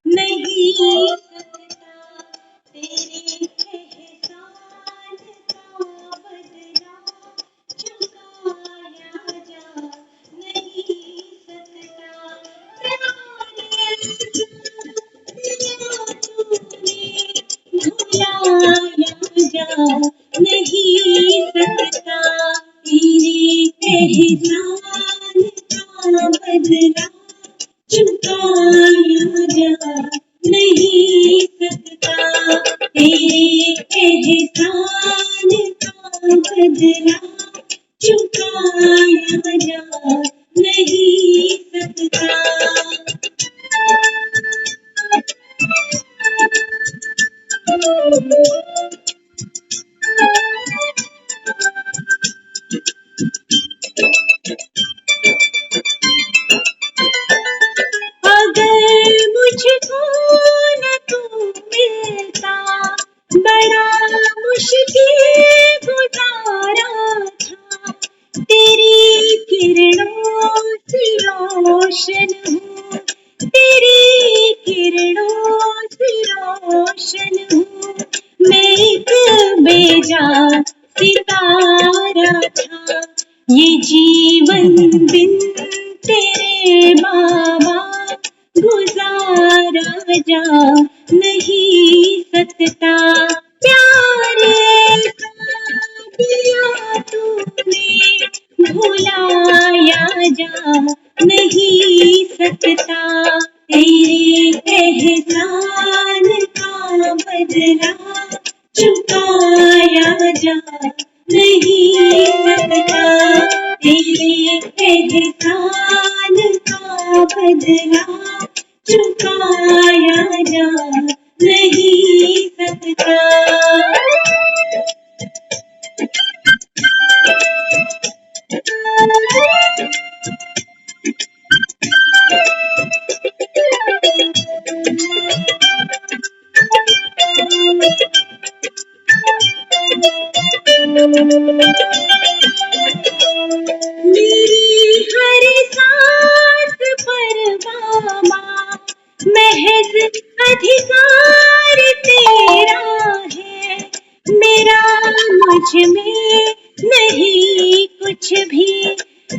नहीं सकता। तेरे एहसान का बदला चुकाया जा नहीं सकता। भुलाया जा नहीं सकता। तेरे एहसान का बदला चुकाया जा नहीं सकता। तेरे एहसान का बदला चुकाया जा नहीं सकता। अगर मुझको न तू मिलता, बड़ा मुश्किल गुजारा था। तेरी किरणों से रोशन हूँ, तेरी किरणों से रोशन हूँ। मैं एक बेजा सितारा था। ये जीवन बिन तेरे बाबा गुजारा जा नहीं सकता। प्यार दिया तूने भुलाया जा नहीं सकता। तेरे एहसान का बदला चुकाया जा नहीं सकता। तेरे एहसान का बदला चुकाया जा नहीं सकता। मेरी हर सांस पर बाबा महज अधिकार तेरा है। मेरा मुझ में नहीं कुछ भी,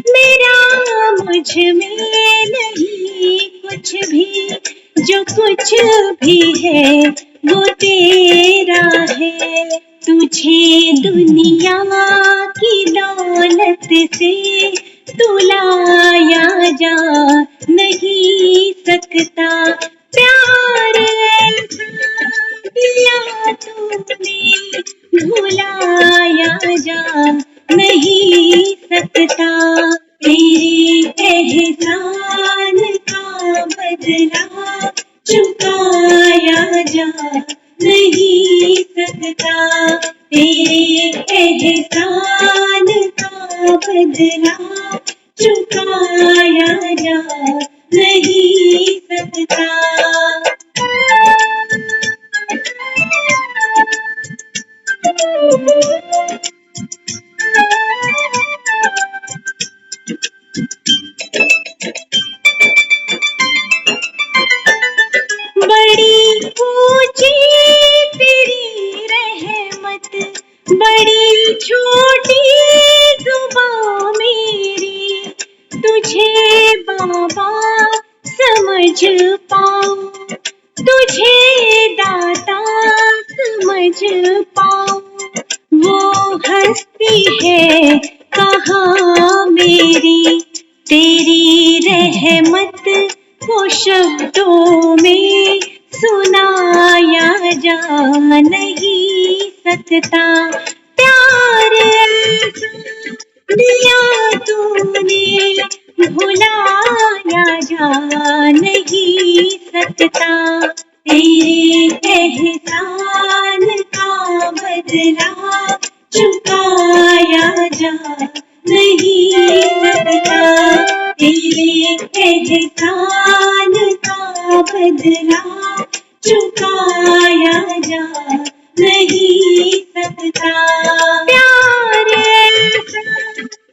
मेरा मुझ में नहीं कुछ भी। जो कुछ भी है वो तेरा है। तुझे दुनिया की दौलत से तुलाया जा नहीं सकता। प्यार दिया तूने भुलाया जा नहीं सकता। तेरे एहसान का बदला चुकाया जा नहीं सकता। तेरे एहसान का बदला चुकाया जा नहीं सकता। बड़ी ऊंची तेरी रहमत, बड़ी छोटी जुबां मेरी। तुझे बाबा समझ पाऊं, तुझे दाता समझ पाऊं। वो हस्ती है कहाँ मेरी। तेरी रहमत को शब्दों में सुनाया जा नहीं सकता। प्यार दिया तूने भुलाया जा नहीं सकता। तेरे एहसान का बदला चुकाया जा नहीं सकता। तेरे एहसान का बदला चुकाया जा नहीं सकता। प्यार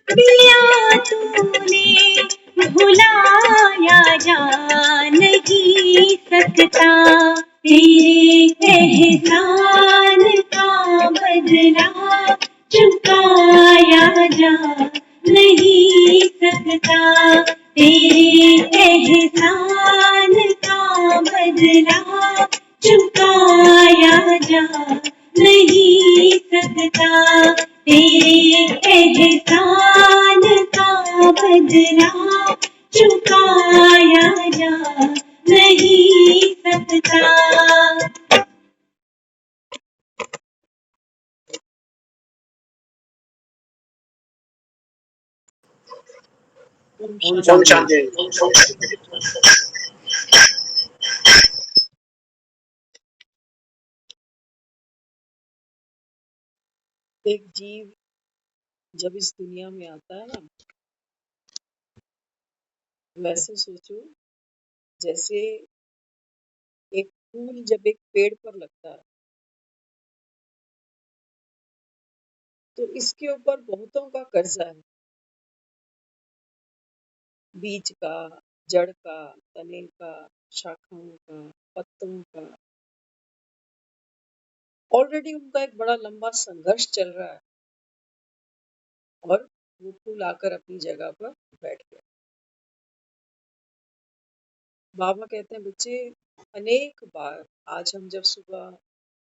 दिया तूने भुलाया जा नहीं चुकाया जा नहीं सकता, तेरे एहसान का बदला चुकाया जा नहीं सकता। ओम शांति। एक जीव जब इस दुनिया में आता है ना, वैसे सोचो जैसे एक फूल जब एक पेड़ पर लगता है तो इसके ऊपर बहुतों का कर्जा है, बीज का, जड़ का, तने का, शाखाओं का, पत्तों का। ऑलरेडी उनका एक बड़ा लंबा संघर्ष चल रहा है और वो फूल आकर अपनी जगह पर बैठ गया। बाबा कहते हैं बच्चे, अनेक बार आज हम जब सुबह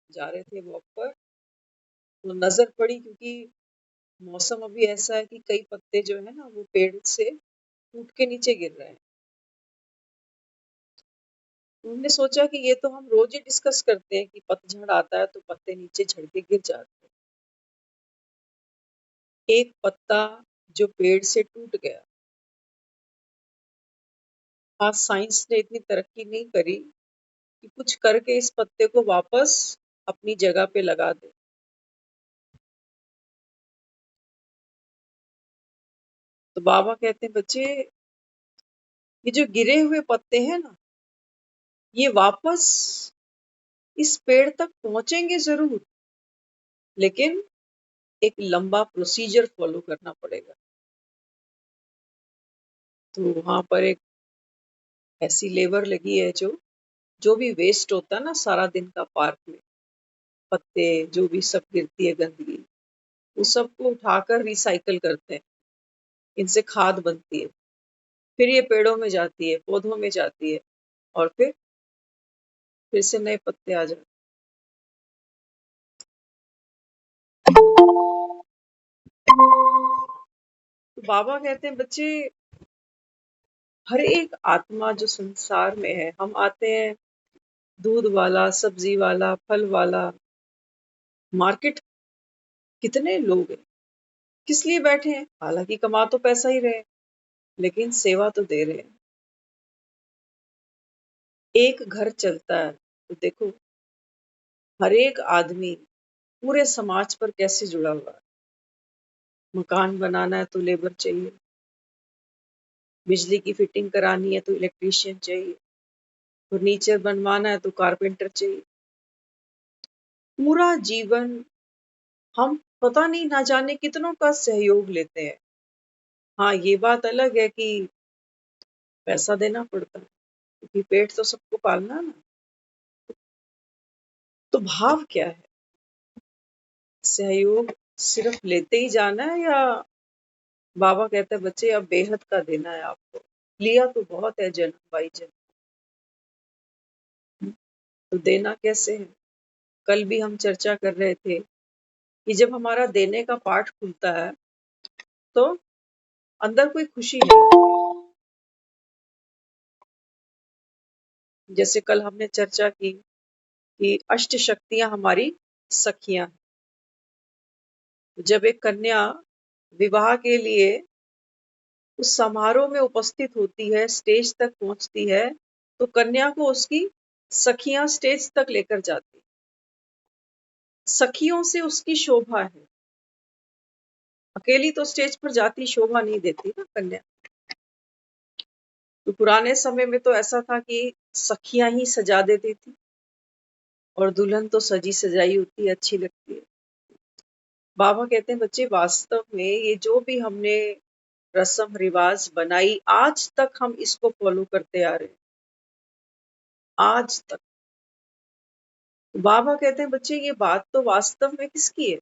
जा रहे थे वॉक पर तो नजर पड़ी, क्योंकि मौसम अभी ऐसा है कि कई पत्ते जो है ना वो पेड़ से टूट के नीचे गिर रहे हैं। उन्होंने सोचा कि ये तो हम रोज ही डिस्कस करते हैं कि पतझड़ आता है तो पत्ते नीचे झड़ के गिर जाते हैं। एक पत्ता जो पेड़ से टूट गया, आज साइंस ने इतनी तरक्की नहीं करी कि कुछ करके इस पत्ते को वापस अपनी जगह पे लगा दे। तो बाबा कहते हैं बच्चे, ये जो गिरे हुए पत्ते हैं ना, ये वापस इस पेड़ तक पहुंचेंगे जरूर, लेकिन एक लंबा प्रोसीजर फॉलो करना पड़ेगा। तो वहां पर एक ऐसी लेबर लगी है जो भी वेस्ट होता है ना सारा दिन का पार्क में, पत्ते जो भी सब गिरती है गंदगी, उस सबको उठाकर रिसाइकल करते हैं, इनसे खाद बनती है, फिर ये पेड़ों में जाती है, पौधों में जाती है और फिर से नए पत्ते आ जाते। तो बाबा कहते हैं बच्चे, हर एक आत्मा जो संसार में है, हम आते हैं दूध वाला, सब्जी वाला, फल वाला, मार्केट कितने लोग हैं, किस लिए बैठे हैं? हालांकि कमा तो पैसा ही रहे, लेकिन सेवा तो दे रहे हैं। एक घर चलता है तो देखो हर एक आदमी पूरे समाज पर कैसे जुड़ा हुआ है। मकान बनाना है तो लेबर चाहिए, बिजली की फिटिंग करानी है तो इलेक्ट्रीशियन चाहिए, फर्नीचर बनवाना है तो कारपेंटर चाहिए। पूरा जीवन हम पता नहीं ना जाने कितनों का सहयोग लेते हैं। हाँ, ये बात अलग है कि पैसा देना पड़ता है, क्योंकि पेट तो सबको पालना है ना। तो भाव क्या है? सहयोग सिर्फ लेते ही जाना है, या बाबा कहते हैं बच्चे अब बेहद का देना है आपको। लिया तो बहुत है जन्म बाई जन्म, तो देना कैसे है? कल भी हम चर्चा कर रहे थे कि जब हमारा देने का पाठ खुलता है तो अंदर कोई खुशी नहीं। जैसे कल हमने चर्चा की कि अष्ट शक्तियां हमारी सखियां। जब एक कन्या विवाह के लिए उस समारोह में उपस्थित होती है, स्टेज तक पहुंचती है, तो कन्या को उसकी सखियां स्टेज तक लेकर जाती। सखियों से उसकी शोभा है, अकेली तो स्टेज पर जाती शोभा नहीं देती ना कन्या। तो पुराने समय में तो ऐसा था कि सखियां ही सजा देती थी और दुल्हन तो सजी सजाई होती है, अच्छी लगती है। बाबा कहते हैं बच्चे, वास्तव में ये जो भी हमने रस्म रिवाज बनाई, आज तक हम इसको फॉलो करते आ रहे हैं, आज तक। बाबा कहते हैं बच्चे, ये बात तो वास्तव में किसकी है?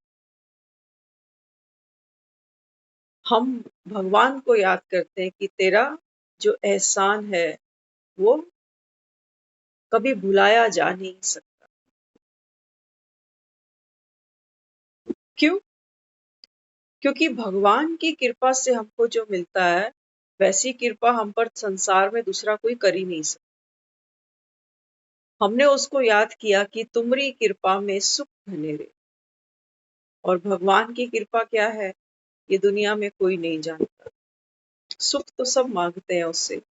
हम भगवान को याद करते हैं कि तेरा जो एहसान है वो कभी भुलाया जा नहीं सकता। क्यों? क्योंकि भगवान की कृपा से हमको जो मिलता है, वैसी कृपा हम पर संसार में दूसरा कोई कर ही नहीं सकता। हमने उसको याद किया कि तुमरी कृपा में सुख बने रे, और भगवान की कृपा क्या है ये दुनिया में कोई नहीं जानता। सुख तो सब मांगते हैं उससे,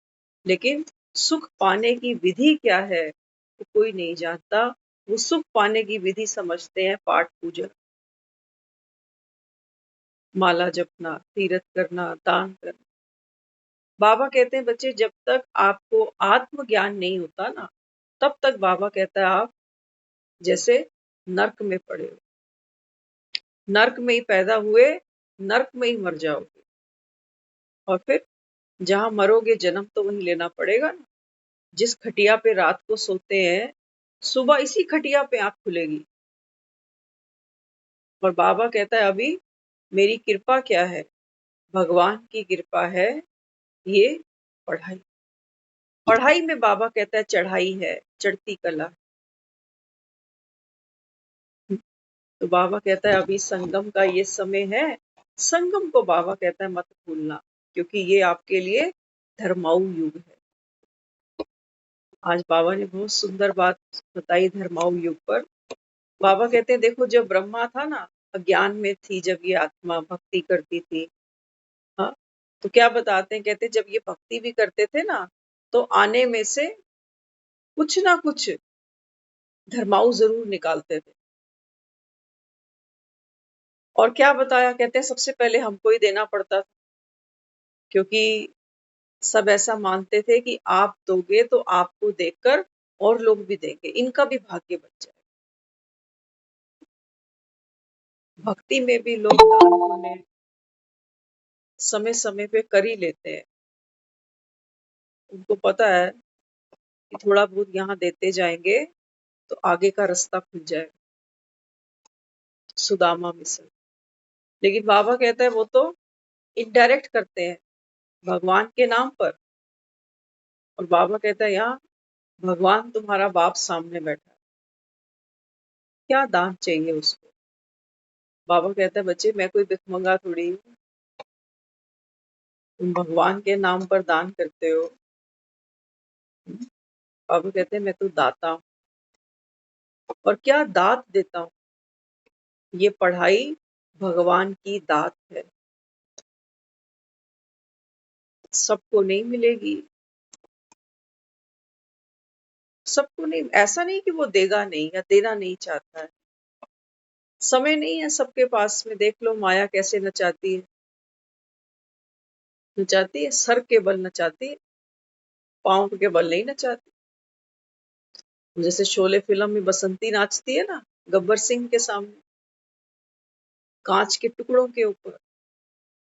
लेकिन सुख पाने की विधि क्या है वो कोई नहीं जानता। वो सुख पाने की विधि समझते हैं पाठ पूजन, माला जपना, तीर्थ करना, दान करना। बाबा कहते हैं बच्चे जब तक आपको आत्मज्ञान नहीं होता ना, तब तक बाबा कहता है आप जैसे नर्क में पड़े हो, नर्क में ही पैदा हुए, नर्क में ही मर जाओगे, और फिर जहां मरोगे जन्म तो वहीं लेना पड़ेगा ना। जिस खटिया पे रात को सोते हैं, सुबह इसी खटिया पे आंख खुलेगी। और बाबा कहता है अभी मेरी कृपा क्या है, भगवान की कृपा है ये पढ़ाई। पढ़ाई में बाबा कहता है चढ़ाई है, चढ़ती कला। तो बाबा कहता है अभी संगम का ये समय है, संगम को बाबा कहता है मत भूलना, क्योंकि ये आपके लिए धर्माऊ युग है। आज बाबा ने बहुत सुंदर बात बताई धर्माऊ युग पर। बाबा कहते हैं देखो जब ब्रह्मा था ना, अज्ञान में थी जब ये आत्मा भक्ति करती थी, हाँ, तो क्या बताते हैं, कहते जब ये भक्ति भी करते थे ना, तो आने में से कुछ ना कुछ धर्माऊ जरूर निकालते थे। और क्या बताया, कहते हैं सबसे पहले हमको ही देना पड़ता था, क्योंकि सब ऐसा मानते थे कि आप दोगे तो आपको देखकर और लोग भी देंगे, इनका भी भाग्य बच जाए। भक्ति में भी लोग दान पुण्य समय समय पे कर ही लेते हैं। उनको पता है कि थोड़ा बहुत यहाँ देते जाएंगे तो आगे का रास्ता खुल जाएगा, सुदामा मिसल। लेकिन बाबा कहता है वो तो इनडायरेक्ट करते हैं भगवान के नाम पर। और बाबा कहता है यहाँ भगवान तुम्हारा बाप सामने बैठा है, क्या दान चाहिए उसको। बाबा कहता है बच्चे मैं कोई भिखमंगा थोड़ी हूँ, तुम भगवान के नाम पर दान करते हो। बाबा कहते हैं मैं तो दाता हूँ, और क्या दात देता हूँ, ये पढ़ाई भगवान की दात है, सबको नहीं मिलेगी, सबको नहीं। ऐसा नहीं कि वो देगा नहीं या देना नहीं चाहता है, समय नहीं है सबके पास में। देख लो माया कैसे नचाती है, नचाती है सर के बल नचाती है, पाँव के बल नहीं नचाती। जैसे शोले फिल्म में बसंती नाचती है ना गब्बर सिंह के सामने, कांच के टुकड़ों के ऊपर,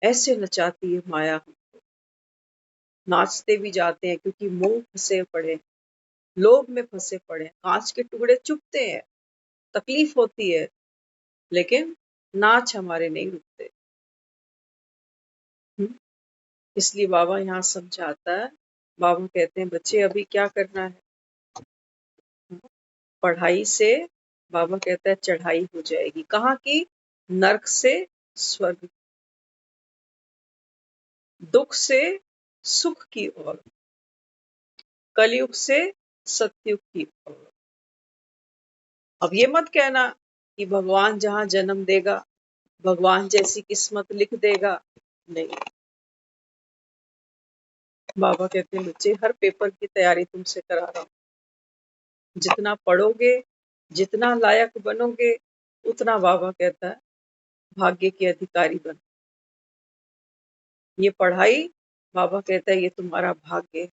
ऐसे नचाती है माया हमको। नाचते भी जाते हैं क्योंकि मोह फंसे पड़े, लोभ में फंसे पड़े, कांच के टुकड़े चुभते हैं, तकलीफ होती है, लेकिन नाच हमारे नहीं रुकते। इसलिए बाबा यहाँ समझाता है। बाबा कहते हैं बच्चे अभी क्या करना है, पढ़ाई से बाबा कहता है चढ़ाई हो जाएगी। कहाँ की? नर्क से स्वर्ग, दुख से सुख की ओर, कलयुग से सतयुग की ओर। अब ये मत कहना कि भगवान जहां जन्म देगा भगवान जैसी किस्मत लिख देगा, नहीं। बाबा कहते हैं बच्चे हर पेपर की तैयारी तुमसे करा रहा हूँ, जितना पढ़ोगे जितना लायक बनोगे उतना बाबा कहता है भाग्य के अधिकारी बन। ये पढ़ाई बाबा कहता है ये तुम्हारा भाग्य है,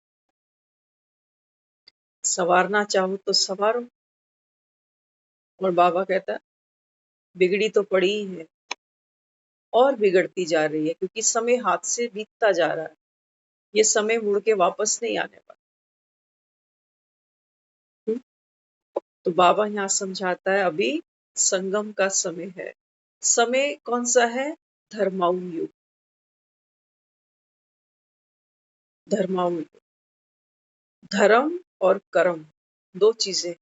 संवारना चाहो तो संवारो। और बाबा कहता है बिगड़ी तो पड़ी ही है और बिगड़ती जा रही है, क्योंकि समय हाथ से बीतता जा रहा है, ये समय मुड़ के वापस नहीं आने वाला। तो बाबा यहाँ समझाता है अभी संगम का समय है। समय कौन सा है? धर्माऊ युग, धर्माऊ युग। धर्म और कर्म दो चीजें।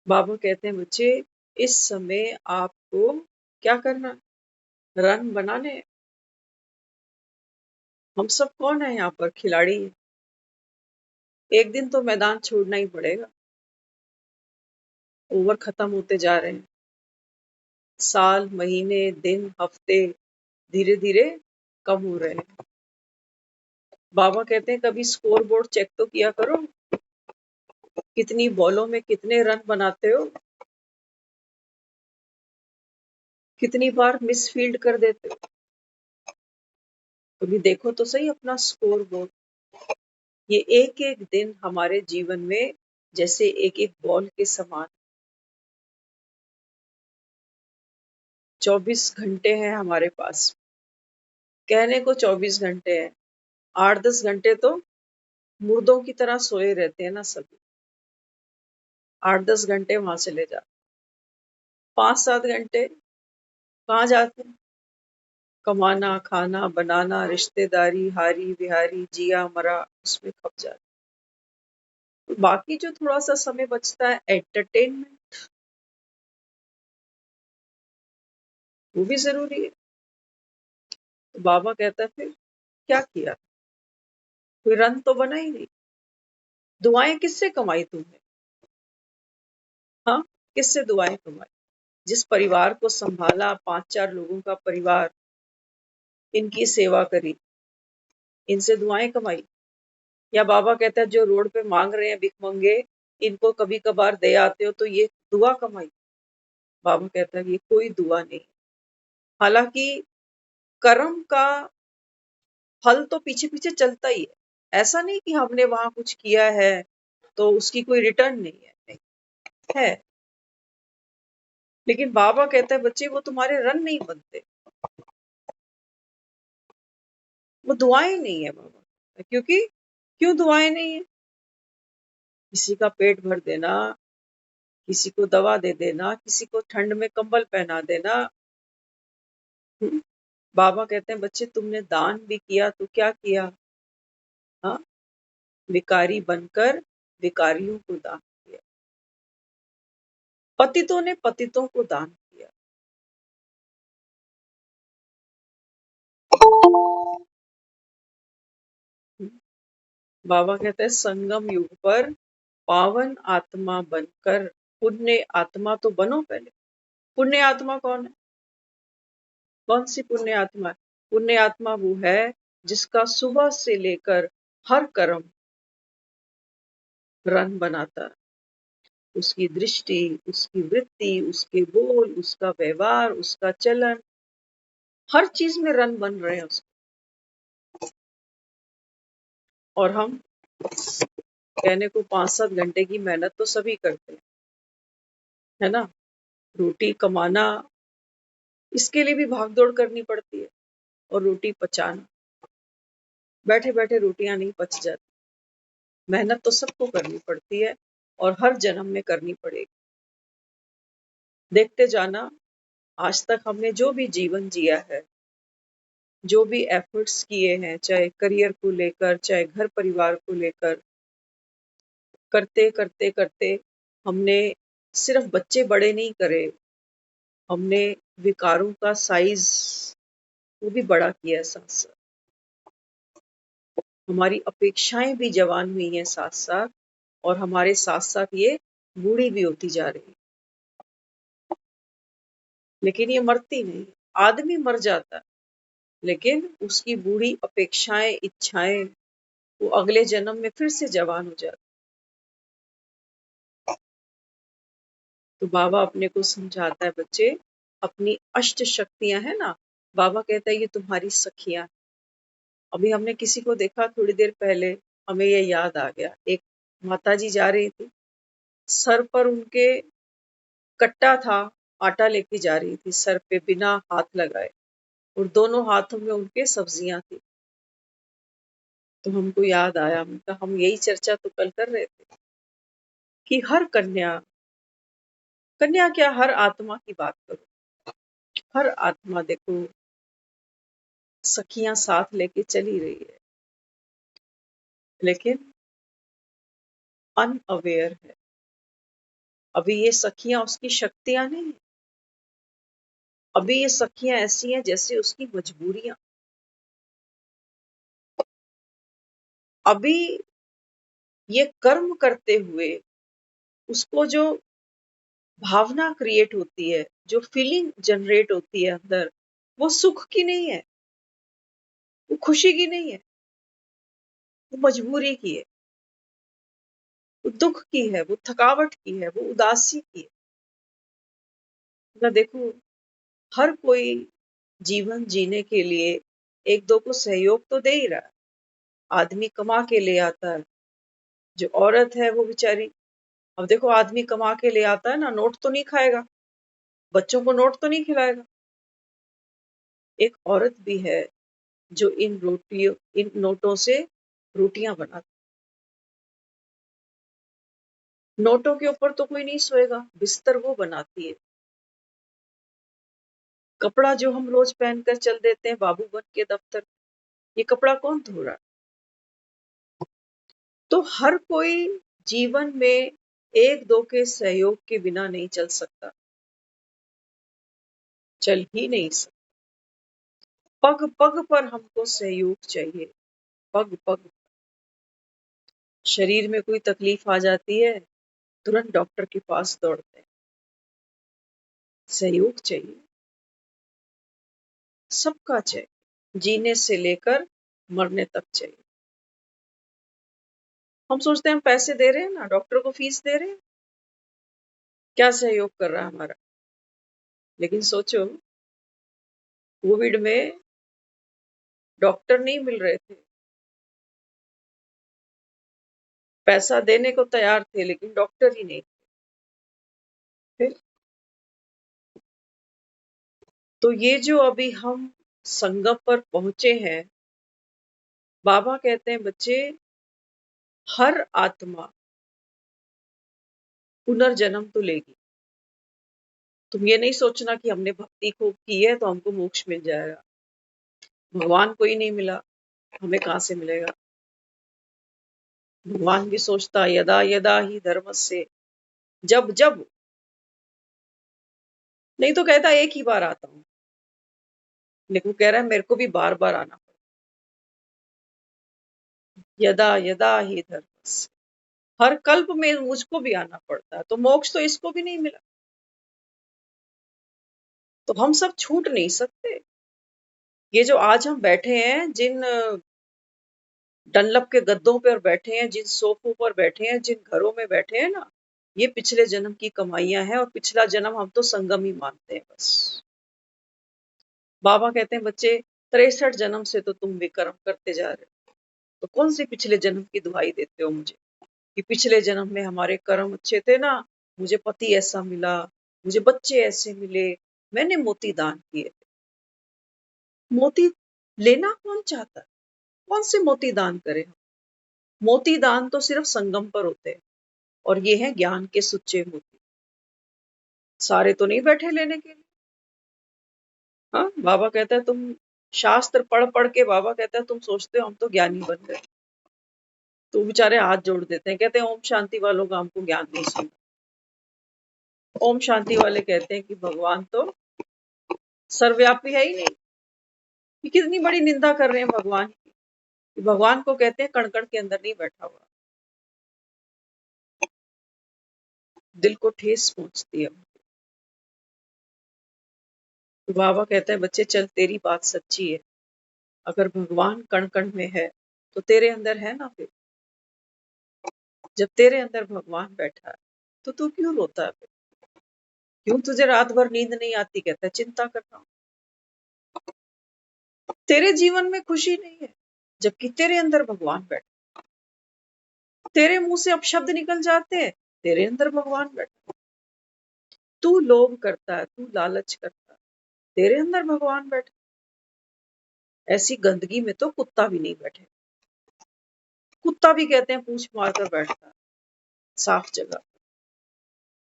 बाबा कहते हैं बच्चे इस समय आपको क्या करना, रन बनाने। हम सब कौन है यहाँ पर, खिलाड़ी हैं। एक दिन तो मैदान छोड़ना ही पड़ेगा। ओवर खत्म होते जा रहे हैं, साल, महीने, दिन, हफ्ते धीरे धीरे कम हो रहे हैं। बाबा कहते हैं कभी स्कोर बोर्ड चेक तो किया करो, कितनी बॉलों में कितने रन बनाते हो, कितनी बार मिस फील्ड कर देते हो। कभी देखो तो सही अपना स्कोर बोर्ड। ये एक एक दिन हमारे जीवन में जैसे एक एक बॉल के समान। 24 घंटे हैं हमारे पास, कहने को 24 घंटे हैं, 8-10 घंटे तो मुर्दों की तरह सोए रहते हैं ना सभी। 8-10 घंटे वहां चले जाते, 5-7 घंटे कहाँ जाते हैं, कमाना, खाना, बनाना, रिश्तेदारी, हारी बिहारी, जिया मरा, उसमें खप जाते। बाकी जो थोड़ा सा समय बचता है एंटरटेनमेंट, वो भी जरूरी है। तो बाबा कहता है फिर क्या किया, कोई रन तो बना ही नहीं। दुआएं किससे कमाई तुमने, हाँ, किससे दुआएं कमाई। जिस परिवार को संभाला, 5-4 लोगों का परिवार, इनकी सेवा करी, इनसे दुआएं कमाई। या बाबा कहता है जो रोड पे मांग रहे हैं भिखमंगे, इनको कभी कभार दे आते हो तो ये दुआ कमाई। बाबा कहता है ये कोई दुआ नहीं। हालांकि कर्म का फल तो पीछे पीछे चलता ही है। ऐसा नहीं कि हमने वहां कुछ किया है तो उसकी कोई रिटर्न नहीं है, नहीं है। लेकिन बाबा कहता है बच्चे वो तुम्हारे रन नहीं बनते, वो दुआएं नहीं है बाबा। क्योंकि क्यों दुआएं नहीं है, किसी का पेट भर देना, किसी को दवा दे देना, किसी को ठंड में कंबल पहना देना। बाबा कहते हैं बच्चे तुमने दान भी किया तो क्या किया, हाँ, विकारी बनकर विकारियों को दान किया, पतितों ने पतितों को दान किया। बाबा कहते हैं संगम युग पर पावन आत्मा बनकर पुण्य आत्मा तो बनो पहले। पुण्य आत्मा कौन है, कौन सी पुण्य आत्मा है। पुण्य आत्मा वो है जिसका सुबह से लेकर हर कर्म रन बनाता है। उसकी दृष्टि, उसकी वृत्ति, उसके बोल, उसका व्यवहार, उसका चलन, हर चीज में रन बन रहे हैं उसके। और हम कहने को 5-7 घंटे की मेहनत तो सभी करते हैं, है ना। रोटी कमाना, इसके लिए भी भाग दौड़ करनी पड़ती है। और रोटी पचाना, बैठे बैठे रोटियां नहीं पच जाती। मेहनत तो सबको करनी पड़ती है और हर जन्म में करनी पड़ेगी। देखते जाना, आज तक हमने जो भी जीवन जिया है, जो भी एफर्ट्स किए हैं, चाहे करियर को लेकर, चाहे घर परिवार को लेकर, करते करते करते हमने सिर्फ बच्चे बड़े नहीं करे, हमने विकारों का साइज वो भी बड़ा किया साथ साथ। हमारी अपेक्षाएं भी जवान हुई हैं साथ साथ, और हमारे साथ साथ ये बूढ़ी भी होती जा रही है। लेकिन ये मरती नहीं। आदमी मर जाता है लेकिन उसकी बूढ़ी अपेक्षाएं, इच्छाएं, वो अगले जन्म में फिर से जवान हो जाती। तो बाबा अपने को समझाता है बच्चे, अपनी अष्ट शक्तियां है ना, बाबा कहता है ये तुम्हारी सखियां। अभी हमने किसी को देखा थोड़ी देर पहले, हमें ये याद आ गया। एक माता जी जा रही थी, सर पर उनके कट्टा था, आटा लेके जा रही थी सर पे बिना हाथ लगाए, और दोनों हाथों में उनके सब्जियां थी। तो हमको याद आया, हम यही चर्चा तो कल कर रहे थे कि हर कन्या, कन्या क्या, हर आत्मा की बात करो, हर आत्मा देखो सखियां साथ लेके चली रही है, लेकिन अनअवेयर है, अभी ये सखियां उसकी शक्तियां नहीं है, अभी ये सखियां ऐसी हैं जैसे उसकी मजबूरियां। अभी ये कर्म करते हुए उसको जो भावना क्रिएट होती है, जो फीलिंग जनरेट होती है अंदर, वो सुख की नहीं है, वो खुशी की नहीं है, वो मजबूरी की है, वो दुख की है, वो थकावट की है, वो उदासी की है। ना देखो, हर कोई जीवन जीने के लिए एक दो को सहयोग तो दे ही रहा है। आदमी कमा के ले आता है, जो औरत है वो बेचारी, अब देखो आदमी कमा के ले आता है ना, नोट तो नहीं खाएगा, बच्चों को नोट तो नहीं खिलाएगा। एक औरत भी है जो इन नोटों से रोटियां बनाती। नोटों के ऊपर तो कोई नहीं सोएगा, बिस्तर वो बनाती है। कपड़ा जो हम रोज पहनकर चल देते हैं बाबू बन के दफ्तर, ये कपड़ा कौन धो रहा है? तो हर कोई जीवन में एक दो के सहयोग के बिना नहीं चल सकता, चल ही नहीं सकता। पग पग पर हमको सहयोग चाहिए, पग पग। शरीर में कोई तकलीफ आ जाती है, तुरंत डॉक्टर के पास दौड़ते हैं, सहयोग चाहिए, सबका चाहिए, जीने से लेकर मरने तक चाहिए। हम सोचते हैं हम पैसे दे रहे हैं ना, डॉक्टर को फीस दे रहे हैं, क्या सहयोग कर रहा है हमारा। लेकिन सोचो, कोविड में डॉक्टर नहीं मिल रहे थे, पैसा देने को तैयार थे लेकिन डॉक्टर ही नहीं थे। तो ये जो अभी हम संगम पर पहुंचे हैं, बाबा कहते हैं बच्चे, हर आत्मा पुनर्जन्म तो लेगी। तुम ये नहीं सोचना कि हमने भक्ति खूब की है तो हमको मोक्ष मिल जाएगा। भगवान को ही नहीं मिला, हमें कहाँ से मिलेगा। भगवान भी सोचता यदा यदा ही धर्मस्य, जब जब, नहीं तो कहता एक ही बार आता हूँ, लेकिन वो कह रहा है मेरे को भी बार बार आना पड़ा। यदा यदा ही धर्मस्य, हर कल्प में मुझको भी आना पड़ता है, तो मोक्ष तो इसको भी नहीं मिला, तो हम सब छूट नहीं सकते। ये जो आज हम बैठे हैं, जिन डनलप के गद्दों पर बैठे हैं, जिन सोफों पर बैठे हैं, जिन घरों में बैठे हैं ना, ये पिछले जन्म की कमाइयां हैं, और पिछला जन्म हम तो संगम ही मानते हैं बस। बाबा कहते हैं बच्चे, 63 जन्म से तो तुम विकर्म करते जा रहे हो, तो कौन सी पिछले जन्म की दुहाई देते हो मुझे कि पिछले जन्म में हमारे कर्म अच्छे थे ना, मुझे पति ऐसा मिला, मुझे बच्चे ऐसे मिले, मैंने मोती दान किए। मोती लेना कौन चाहता है? कौन से मोती दान करें? मोती दान तो सिर्फ संगम पर होते हैं, और ये है ज्ञान के सुच्चे मोती। सारे तो नहीं बैठे लेने के लिए। हाँ, बाबा कहता है तुम शास्त्र पढ़ पढ़ के, बाबा कहता है तुम सोचते हो हम तो ज्ञानी बन गए, तो बेचारे हाथ जोड़ देते हैं, कहते हैं ओम शांति वालों का हमको ज्ञान नहीं सुना। ओम शांति वाले कहते हैं कि भगवान तो सर्वव्यापी है ही नहीं। ये कितनी बड़ी निंदा कर रहे हैं भगवान की, कि भगवान को कहते हैं कण कण के अंदर नहीं बैठा हुआ। दिल को ठेस पहुंचती है। तो बाबा कहता है बच्चे चल, तेरी बात सच्ची है, अगर भगवान कण कण में है तो तेरे अंदर है ना। फिर जब तेरे अंदर भगवान बैठा है तो तू क्यों रोता है? फिर क्यों तुझे रात भर नींद नहीं आती? कहता है चिंता कर रहा हूं। तेरे जीवन में खुशी नहीं है, जबकि तेरे अंदर भगवान बैठा। तेरे मुंह से अपशब्द निकल जाते हैं, तेरे अंदर भगवान बैठा। तू लोभ करता है, तू लालच करता है, तेरे अंदर भगवान बैठा। ऐसी गंदगी में तो कुत्ता भी नहीं बैठे। कुत्ता भी कहते हैं पूंछ मारकर बैठता है साफ जगह,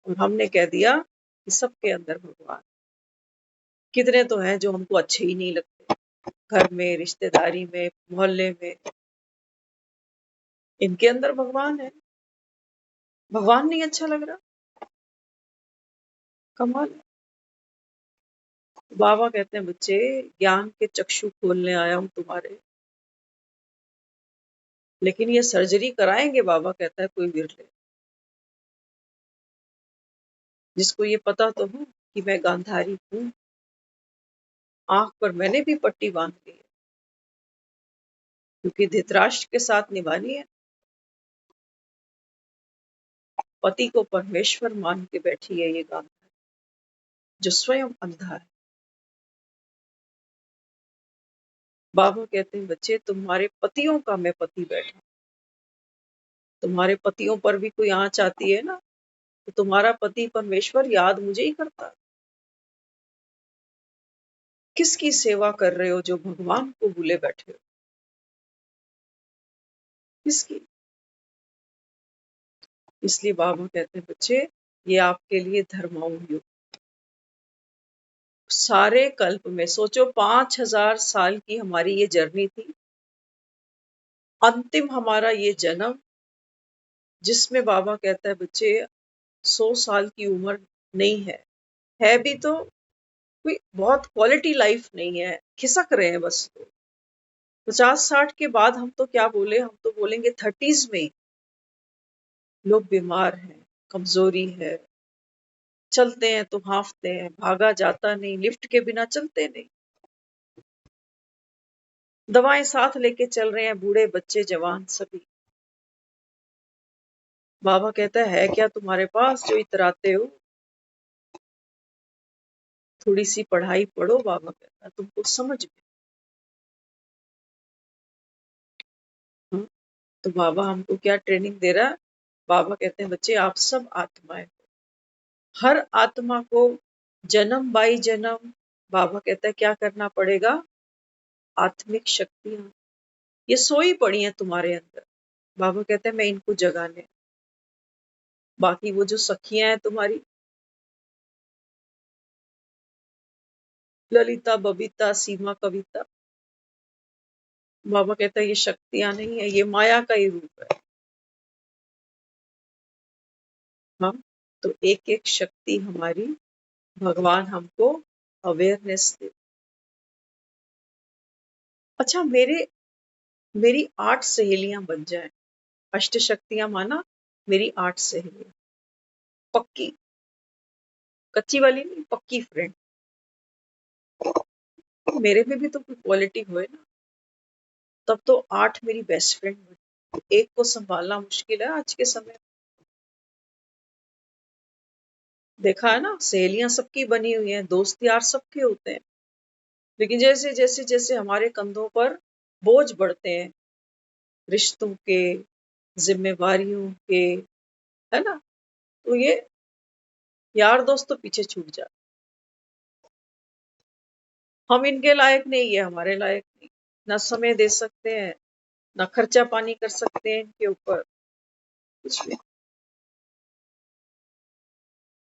और हमने कह दिया कि सबके अंदर भगवान। कितने तो हैं जो हमको अच्छे ही नहीं लगते, घर में, रिश्तेदारी में, मोहल्ले में, इनके अंदर भगवान है, भगवान नहीं अच्छा लग रहा। कमाल है। बाबा कहते हैं बच्चे ज्ञान के चक्षु खोलने आया हूं तुम्हारे, लेकिन ये सर्जरी कराएंगे बाबा कहता है कोई विरले, जिसको ये पता तो हो कि मैं गांधारी हूं। आंख पर मैंने भी पट्टी बांध ली है, क्योंकि धृतराष्ट्र के साथ निभानी है। पति को परमेश्वर मान के बैठी है ये गांधारी, जो स्वयं अंधा है। बाबा कहते हैं बच्चे तुम्हारे पतियों का मैं पति बैठा, तुम्हारे पतियों पर भी कोई आंच आती है ना, तो तुम्हारा पति परमेश्वर याद मुझे ही करता है। किसकी सेवा कर रहे हो जो भगवान को भूले बैठे हो? किसकी? इसलिए बाबा कहते हैं बच्चे ये आपके लिए धर्माऊ युग। सारे कल्प में सोचो 5000 साल की हमारी ये जर्नी थी, अंतिम हमारा ये जन्म, जिसमें बाबा कहता है बच्चे 100 साल की उम्र नहीं है भी तो कोई बहुत क्वालिटी लाइफ नहीं है, खिसक रहे हैं बस। 50-60 के बाद हम तो क्या बोले, हम तो बोलेंगे 30s में लोग बीमार हैं, कमजोरी है, चलते हैं तो हांफते हैं, भागा जाता नहीं, लिफ्ट के बिना चलते नहीं, दवाएं साथ लेके चल रहे हैं, बूढ़े बच्चे जवान सभी। बाबा कहता है क्या तुम्हारे पास जो इतराते हो? थोड़ी सी पढ़ाई पढ़ो, बाबा कहता है तुमको समझ में। हाँ? तो बाबा हमको क्या ट्रेनिंग दे रहा है? बाबा कहते हैं बच्चे आप सब आत्माएं हो, हर आत्मा को जन्म बाई जन्म बाबा कहता है क्या करना पड़ेगा? आत्मिक शक्तियां ये सोई पड़ी हैं तुम्हारे अंदर, बाबा कहते हैं मैं इनको जगाने। बाकी वो जो सखियां हैं तुम्हारी, ललिता, बबीता, सीमा, कविता, बाबा कहता है ये शक्तियां नहीं है, ये माया का ही रूप है। हाँ, तो एक एक शक्ति हमारी भगवान हमको अवेयरनेस दे। अच्छा मेरी 8 सहेलियां बन जाएं, अष्ट शक्तियां माना मेरी 8 सहेलियां, पक्की, कच्ची वाली नहीं, पक्की फ्रेंड। मेरे में भी तो कोई क्वालिटी होए ना, तब तो 8 मेरी बेस्ट फ्रेंड बनी। एक को संभालना मुश्किल है आज के समय। देखा है ना, सहेलियां सबकी बनी हुई हैं, दोस्त यार सबके होते हैं, लेकिन जैसे जैसे जैसे हमारे कंधों पर बोझ बढ़ते हैं, रिश्तों के, जिम्मेवारियों के, है ना, तो ये यार दोस्त तो पीछे छूट जाते। हम इनके लायक नहीं, ये हमारे लायक नहीं, ना समय दे सकते हैं, ना खर्चा पानी कर सकते हैं इनके ऊपर, कुछ भी।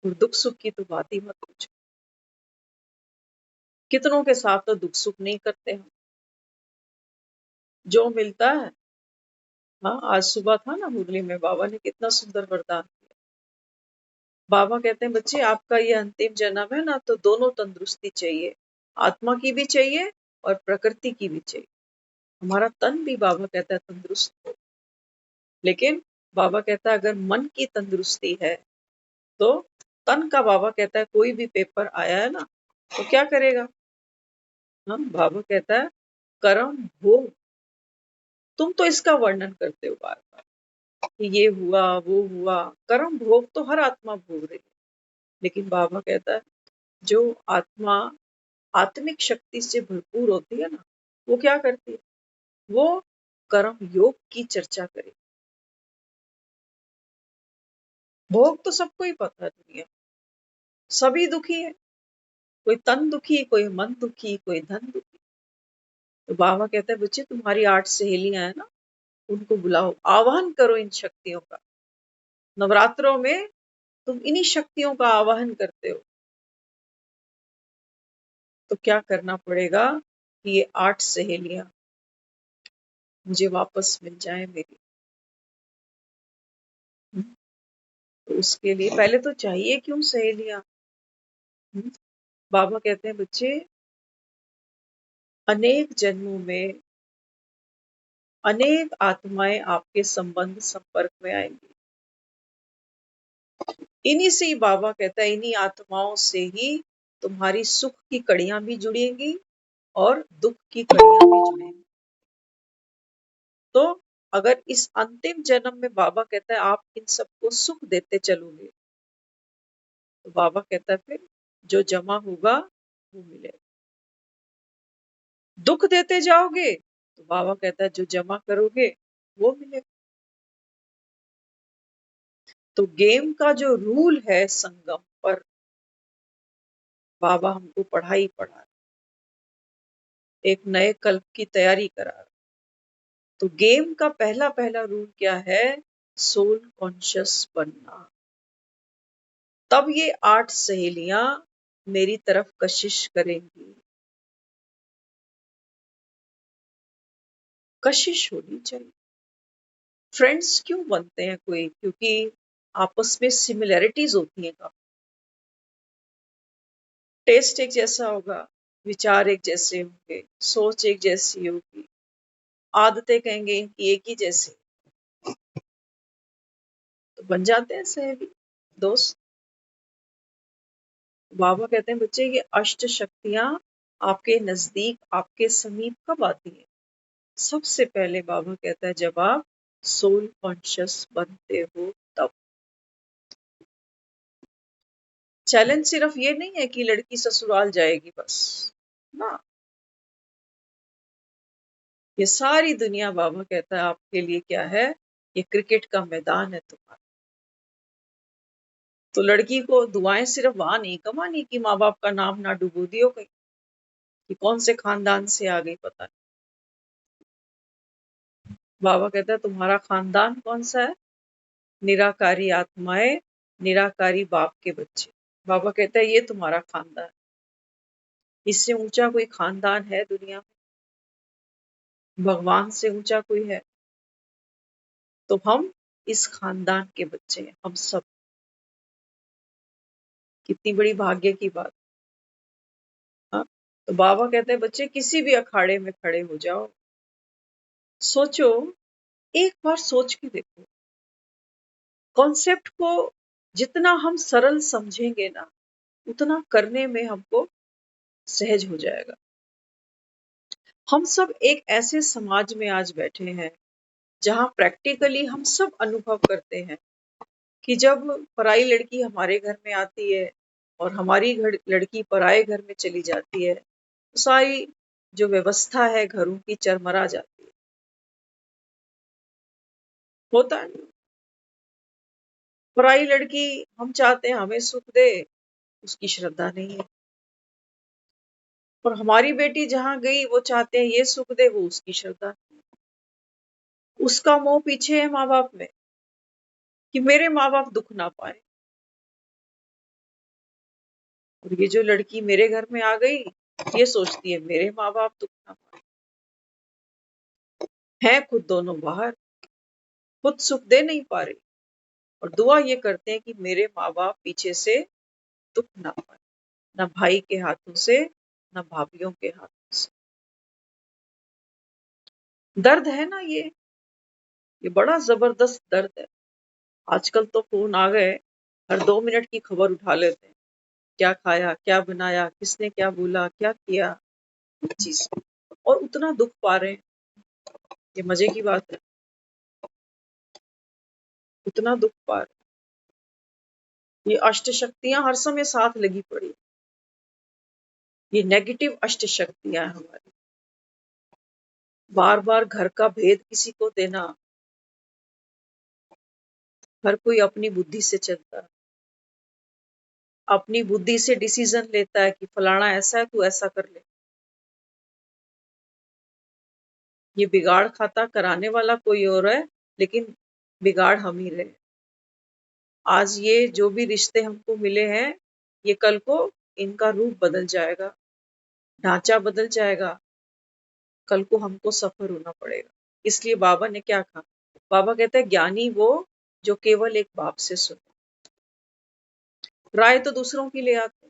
और दुख सुख की तो बात ही मत पूछो, कितनों के साथ तो दुख सुख नहीं करते हम, जो मिलता है। हाँ, आज सुबह था ना मुरली में, बाबा ने कितना सुंदर वरदान दिया। बाबा कहते हैं बच्चे आपका ये अंतिम जन्म है ना, तो दोनों तंदुरुस्ती चाहिए, आत्मा की भी चाहिए और प्रकृति की भी चाहिए। हमारा तन भी बाबा कहता है तंदुरुस्त हो, लेकिन बाबा कहता है अगर मन की तंदुरुस्ती है तो तन का, बाबा कहता है कोई भी पेपर आया है ना तो क्या करेगा? हम, बाबा कहता है कर्म भोग, तुम तो इसका वर्णन करते हो बार बार कि ये हुआ वो हुआ, कर्म भोग तो हर आत्मा भोग रही है, लेकिन बाबा कहता है जो आत्मा आत्मिक शक्ति से भरपूर होती है ना, वो क्या करती है? वो कर्म योग की चर्चा करे। भोग तो सबको ही पता है, दुनिया सभी दुखी है, कोई तन दुखी, कोई मन दुखी, कोई धन दुखी। तो बाबा कहता है बच्चे तुम्हारी 8 सहेलियां हैं ना, उनको बुलाओ, आवाहन करो इन शक्तियों का। नवरात्रों में तुम इन्हीं शक्तियों का आवाहन करते हो, तो क्या करना पड़ेगा कि ये 8 सहेलियां मुझे वापस मिल जाए मेरी। तो उसके लिए पहले तो चाहिए क्यों सहेलियां? बाबा कहते हैं बच्चे, अनेक जन्मों में अनेक आत्माएं आपके संबंध संपर्क में आएंगी। इन्हीं से ही बाबा कहता है, इन्हीं आत्माओं से ही तुम्हारी सुख की कड़ियां भी जुड़ेंगी और दुख की कड़ियां भी जुड़ेंगी। तो अगर इस अंतिम जन्म में बाबा कहता है आप इन सबको सुख देते चलोगे, तो बाबा कहता है फिर जो जमा होगा वो मिलेगा। दुख देते जाओगे तो बाबा कहता है जो जमा करोगे वो मिलेगा। तो गेम का जो रूल है संगम पर, बाबा हमको पढ़ाई पढ़ा रहा, एक नए कल्प की तैयारी करा रहा। तो गेम का पहला पहला रूल क्या है? सोल कॉन्शियस बनना। तब ये 8 सहेलियां मेरी तरफ कशिश करेंगी। कशिश होनी चाहिए। फ्रेंड्स क्यों बनते हैं कोई? क्योंकि आपस में सिमिलैरिटीज होती हैं। टेस्ट एक जैसा होगा, विचार एक जैसे होंगे, सोच एक जैसी होगी, आदतें कहेंगे इनकी एक ही जैसी, तो बन जाते हैं सहेली, दोस्त। बाबा कहते हैं बच्चे, ये अष्ट शक्तियां आपके नजदीक, आपके समीप कब आती है? सबसे पहले बाबा कहता है जब आप सोल कॉन्शियस बनते हो तब। चैलेंज सिर्फ ये नहीं है कि लड़की ससुराल जाएगी बस ना, ये सारी दुनिया बाबा कहता है आपके लिए क्या है? ये क्रिकेट का मैदान है तुम्हारा। तो लड़की को दुआएं सिर्फ वहां नहीं कमानी कि माँ बाप का नाम ना डुबो दियो कहीं, कि कौन से खानदान से आ गई पता नहीं। बाबा कहता है तुम्हारा खानदान कौन सा है? निराकारी आत्माएं, निराकारी बाप के बच्चे। बाबा कहता है ये तुम्हारा खानदान। इससे ऊंचा कोई खानदान है दुनिया में? भगवान से ऊंचा कोई है? तो हम इस खानदान के बच्चे हैं, हम सब। कितनी बड़ी भाग्य की बात। हाँ? तो बाबा कहते हैं बच्चे किसी भी अखाड़े में खड़े हो जाओ, सोचो, एक बार सोच के देखो, कॉन्सेप्ट को जितना हम सरल समझेंगे ना, उतना करने में हमको सहज हो जाएगा। हम सब एक ऐसे समाज में आज बैठे हैं जहां प्रैक्टिकली हम सब अनुभव करते हैं कि जब पराई लड़की हमारे घर में आती है और हमारी लड़की पराए घर में चली जाती है, तो सारी जो व्यवस्था है घरों की चरमरा जाती है। होता है ना? पराई लड़की हम चाहते हैं हमें सुख दे, उसकी श्रद्धा नहीं है। और हमारी बेटी जहां गई वो चाहते हैं ये सुख दे, वो उसकी श्रद्धा नहीं है। उसका मोह पीछे है माँ बाप में कि मेरे माँ बाप दुख ना पाए। और ये जो लड़की मेरे घर में आ गई, ये सोचती है मेरे माँ बाप दुख ना पाए। है खुद दोनों बाहर, खुद सुख दे नहीं पा रही, और दुआ ये करते हैं कि मेरे माँ बाप पीछे से दुख ना पाए, ना भाई के हाथों से, ना भाभीियों के हाथों से। दर्द है ना ये बड़ा जबरदस्त दर्द है। आजकल तो फोन आ गए, हर 2 मिनट की खबर उठा लेते हैं। क्या खाया, क्या बनाया, किसने क्या बोला, क्या किया, चीज, और उतना दुख पा रहे हैं। ये मजे की बात है, उतना दुख पा रहे हैं। ये अष्ट शक्तियां हर समय साथ लगी पड़ी, ये नेगेटिव अष्ट शक्तियां हैं हमारी। बार बार घर का भेद किसी को देना, हर कोई अपनी बुद्धि से चलता है, अपनी बुद्धि से डिसीजन लेता है कि फलाना ऐसा है तू ऐसा कर ले। ये बिगाड़ खाता कराने वाला कोई और है, लेकिन बिगाड़ हम ही रहे। आज ये जो भी रिश्ते हमको मिले हैं, ये कल को इनका रूप बदल जाएगा, ढांचा बदल जाएगा, कल को हमको सफर होना पड़ेगा। इसलिए बाबा ने क्या कहा? बाबा कहते हैं ज्ञानी वो जो केवल एक बाप से सुने, राय तो दूसरों की ले आते,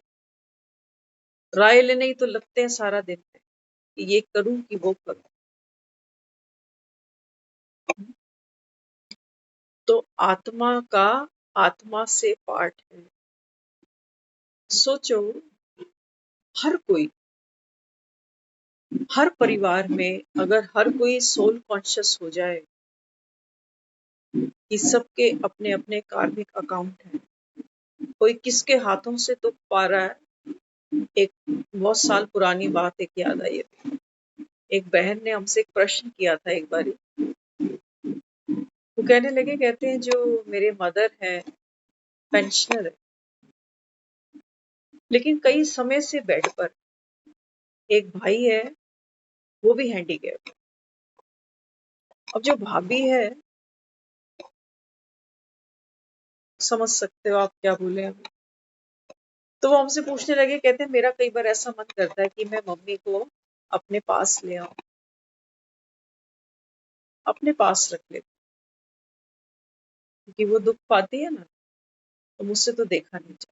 राय लेने ही तो लगते हैं सारा दिन में कि ये करूं कि वो करूं। तो आत्मा से पाठ है। सोचो, हर कोई, हर परिवार में अगर हर कोई सोल कॉन्शियस हो जाए कि सबके अपने अपने कार्मिक अकाउंट हैं, कोई किसके हाथों से दुख पा रहा है। एक बहुत साल पुरानी बात एक याद आई है। एक बहन ने हमसे एक प्रश्न किया था एक बारी। वो कहने लगे, कहते हैं जो मेरे मदर है पेंशनर है, लेकिन कई समय से बेड पर। एक भाई है, वो भी हैंडीकैप। अब जो भाभी है, समझ सकते हो आप क्या बोले हम। तो वो हमसे पूछने लगे, कहते हैं मेरा कई बार ऐसा मन करता है कि मैं मम्मी को अपने पास ले आऊं, अपने पास रख लेती, क्योंकि वो दुख पाती है ना, तो मुझसे तो देखा नहीं जाता।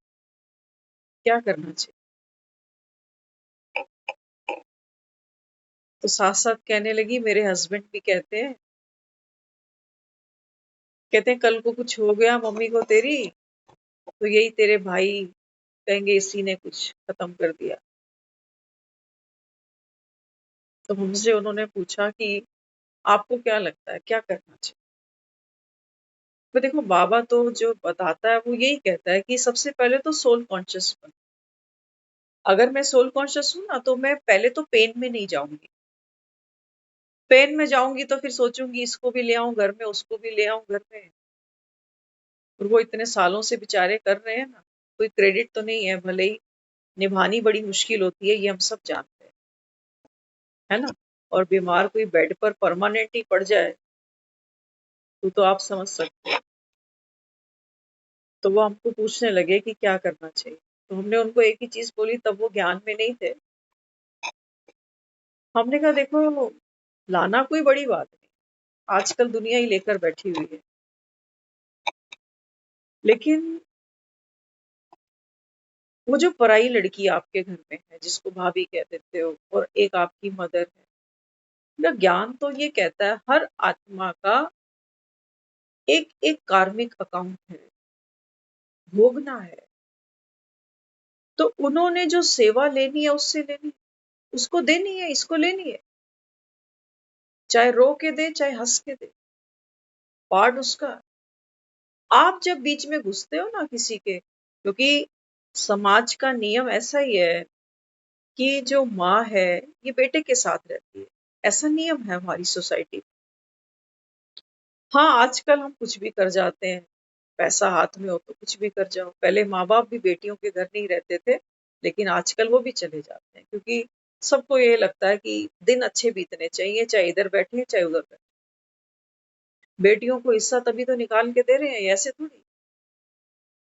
क्या करना चाहिए? तो साथ साथ कहने लगी, मेरे हस्बैंड भी कहते हैं कल को कुछ हो गया मम्मी को तेरी, तो यही तेरे भाई कहेंगे इसी ने कुछ खत्म कर दिया। तो हमसे उन्होंने पूछा कि आपको क्या लगता है क्या करना चाहिए? तो देखो, बाबा तो जो बताता है वो यही कहता है कि सबसे पहले तो सोल कॉन्शियस बन। अगर मैं सोल कॉन्शियस हूं ना, तो मैं पहले तो पेन में नहीं जाऊंगी। पेन में जाऊंगी तो फिर सोचूंगी इसको भी ले आऊं घर में, उसको भी ले आऊं घर में। और वो इतने सालों से बेचारे कर रहे हैं ना, कोई क्रेडिट तो नहीं है, भले ही निभानी बड़ी मुश्किल होती है, ये हम सब जानते हैं, है ना। और बीमार कोई बेड पर परमानेंट ही पड़ जाए तो आप समझ सकते हैं। तो वो हमको पूछने लगे कि क्या करना चाहिए। तो हमने उनको एक ही चीज बोली, तब वो ज्ञान में नहीं थे। हमने कहा देखो, लाना कोई बड़ी बात नहीं, आजकल दुनिया ही लेकर बैठी हुई है, लेकिन वो जो पराई लड़की आपके घर में है, जिसको भाभी कह देते हो, और एक आपकी मदर है, ना ज्ञान तो ये कहता है हर आत्मा का एक एक कार्मिक अकाउंट है, भोगना है। तो उन्होंने जो सेवा लेनी है उससे लेनी है, उसको देनी है, इसको लेनी है, चाहे रो के दे चाहे हंस के दे, पार्ट उसका। आप जब बीच में घुसते हो ना किसी के, क्योंकि समाज का नियम ऐसा ही है कि जो माँ है ये बेटे के साथ रहती है, ऐसा नियम है हमारी सोसाइटी में। हाँ, आजकल हम कुछ भी कर जाते हैं, पैसा हाथ में हो तो कुछ भी कर जाओ। पहले माँ बाप भी बेटियों के घर नहीं रहते थे, लेकिन आजकल वो भी चले जाते हैं, क्योंकि सबको ये लगता है कि दिन अच्छे बीतने चाहिए, चाहे इधर बैठे चाहे उधर बैठे। बेटियों को हिस्सा तभी तो निकाल के दे रहे हैं, ऐसे थोड़ी।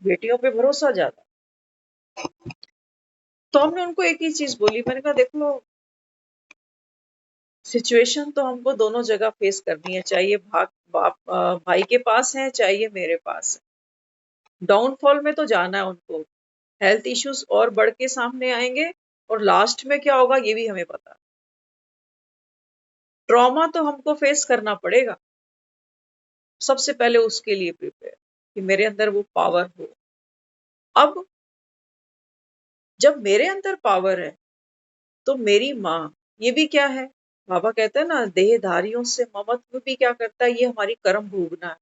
बेटियों पे भरोसा ज्यादा। तो हमने उनको एक ही चीज बोली, मैंने कहा देखो, सिचुएशन तो हमको दोनों जगह फेस करनी है, चाहे ये भाई के पास है चाहे ये मेरे पास है। डाउनफॉल में तो जाना है उनको, हेल्थ इश्यूज और बढ़ के सामने आएंगे, और लास्ट में क्या होगा ये भी हमें पता है। ट्रॉमा तो हमको फेस करना पड़ेगा, सबसे पहले उसके लिए प्रिपेयर, कि मेरे अंदर वो पावर हो। अब जब मेरे अंदर पावर है, तो मेरी माँ, ये भी क्या है, बाबा कहते हैं ना, देहधारियों से ममत्व भी क्या करता है, ये हमारी कर्म भोगना है।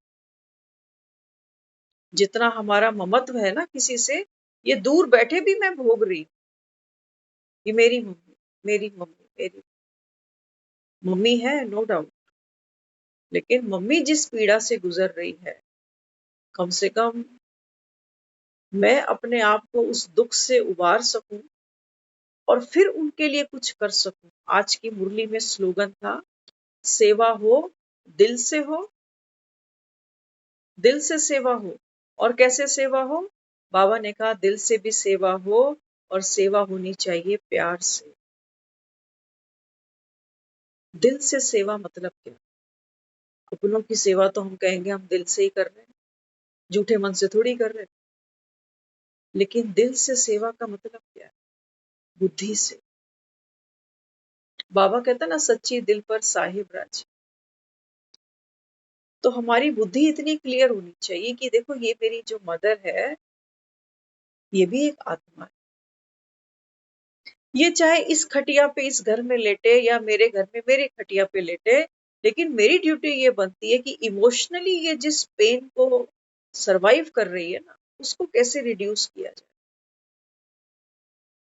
जितना हमारा ममत्व है ना किसी से, ये दूर बैठे भी मैं भोग रही हूँ। ये मेरी मम्मी, मेरी मम्मी, मेरी मम्मी है, नो डाउट, लेकिन मम्मी जिस पीड़ा से गुजर रही है, कम से कम मैं अपने आप को उस दुख से उबार सकूं और फिर उनके लिए कुछ कर सकूं। आज की मुरली में स्लोगन था, सेवा हो, दिल से हो, दिल से सेवा हो। और कैसे सेवा हो? बाबा ने कहा दिल से भी सेवा हो, और सेवा होनी चाहिए प्यार से। दिल से सेवा मतलब क्या? अपनों की सेवा तो हम कहेंगे हम दिल से ही कर रहे हैं, झूठे मन से थोड़ी कर रहे हैं। लेकिन दिल से सेवा का मतलब क्या है? बुद्धि से। बाबा कहता ना, सच्ची दिल पर साहिब राज। तो हमारी बुद्धि इतनी क्लियर होनी चाहिए कि देखो, ये मेरी जो मदर है, ये भी एक आत्मा है। ये चाहे इस खटिया पे इस घर में लेटे या मेरे घर में मेरे खटिया पे लेटे, लेकिन मेरी ड्यूटी ये बनती है कि इमोशनली ये जिस पेन को सरवाइव कर रही है ना, उसको कैसे रिड्यूस किया जाए।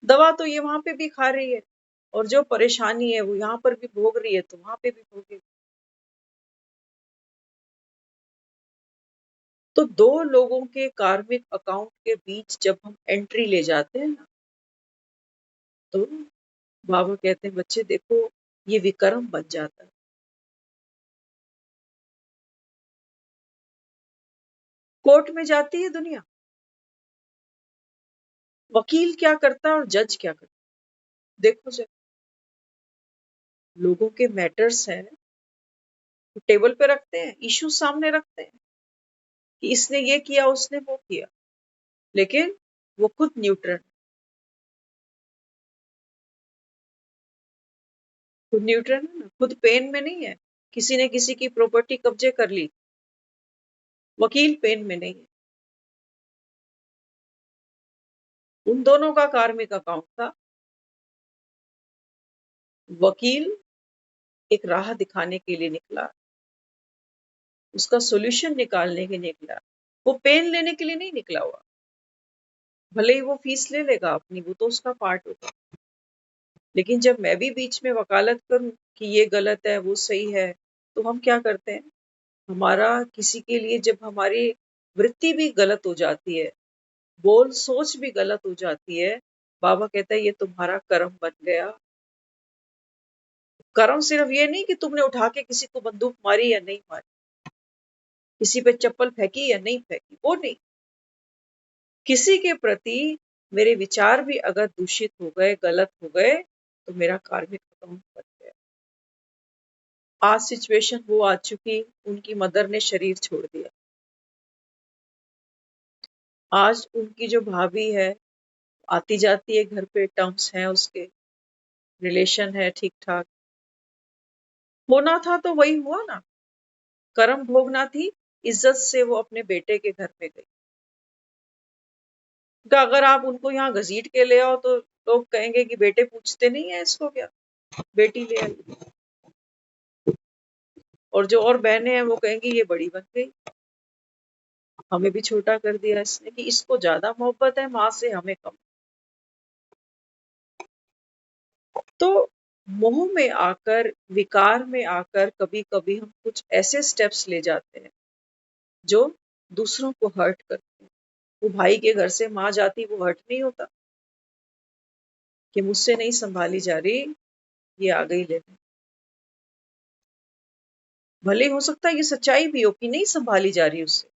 दवा तो ये वहां पे भी खा रही है, और जो परेशानी है वो यहाँ पर भी भोग रही है, तो वहां पे भी भोगेगी। तो दो लोगों के कार्मिक अकाउंट के बीच जब हम एंट्री ले जाते हैं ना, तो बाबा कहते हैं, बच्चे देखो, ये विक्रम बन जाता है। कोर्ट में जाती है दुनिया, वकील क्या करता है और जज क्या करता है, देखो जरा। लोगों के मैटर्स हैं, टेबल पे रखते हैं, इश्यू सामने रखते हैं कि इसने ये किया, उसने वो किया, लेकिन वो खुद न्यूट्रल। खुद न्यूट्रल है ना, खुद पेन में नहीं है। किसी ने किसी की प्रॉपर्टी कब्जे कर ली, वकील पेन में नहीं है। उन दोनों का कार्मिक अकाउंट था। वकील एक राह दिखाने के लिए निकला, उसका सॉल्यूशन निकालने के लिए निकला, वो पेन लेने के लिए नहीं निकला हुआ। भले ही वो फीस ले लेगा अपनी, वो तो उसका पार्ट होगा, लेकिन जब मैं भी बीच में वकालत करूं कि ये गलत है वो सही है, तो हम क्या करते हैं, हमारा किसी के लिए जब हमारी वृत्ति भी गलत हो जाती है, बोल सोच भी गलत हो जाती है, बाबा कहता है ये तुम्हारा कर्म बन गया। कर्म सिर्फ ये नहीं कि तुमने उठा के किसी को बंदूक मारी या नहीं मारी, किसी पे चप्पल फेंकी या नहीं फेंकी, वो नहीं। किसी के प्रति मेरे विचार भी अगर दूषित हो गए, गलत हो गए, तो मेरा कार्मिक अकाउंट बन गया। आज सिचुएशन वो आ चुकी, उनकी मदर ने शरीर छोड़ दिया। आज उनकी जो भाभी है, आती जाती है घर पे, टर्म्स हैं उसके, रिलेशन है ठीक ठाक। होना था तो वही हुआ ना, कर्म भोगना थी, इज्जत से वो अपने बेटे के घर में गई। का अगर आप उनको यहाँ घसीट के ले आओ तो लोग कहेंगे कि बेटे पूछते नहीं है इसको क्या, बेटी ले आई। और जो और बहनें हैं वो कहेंगी ये बड़ी बन गई, हमें भी छोटा कर दिया इसने, कि इसको ज्यादा मोहब्बत है माँ से, हमें कम। तो मोह में आकर, विकार में आकर कभी कभी हम कुछ ऐसे स्टेप्स ले जाते हैं जो दूसरों को हर्ट करते हैं। वो भाई के घर से माँ जाती, वो हर्ट नहीं होता कि मुझसे नहीं संभाली जा रही, ये आ गई लेने। भले हो सकता है ये सच्चाई भी हो कि नहीं संभाली जा रही उससे।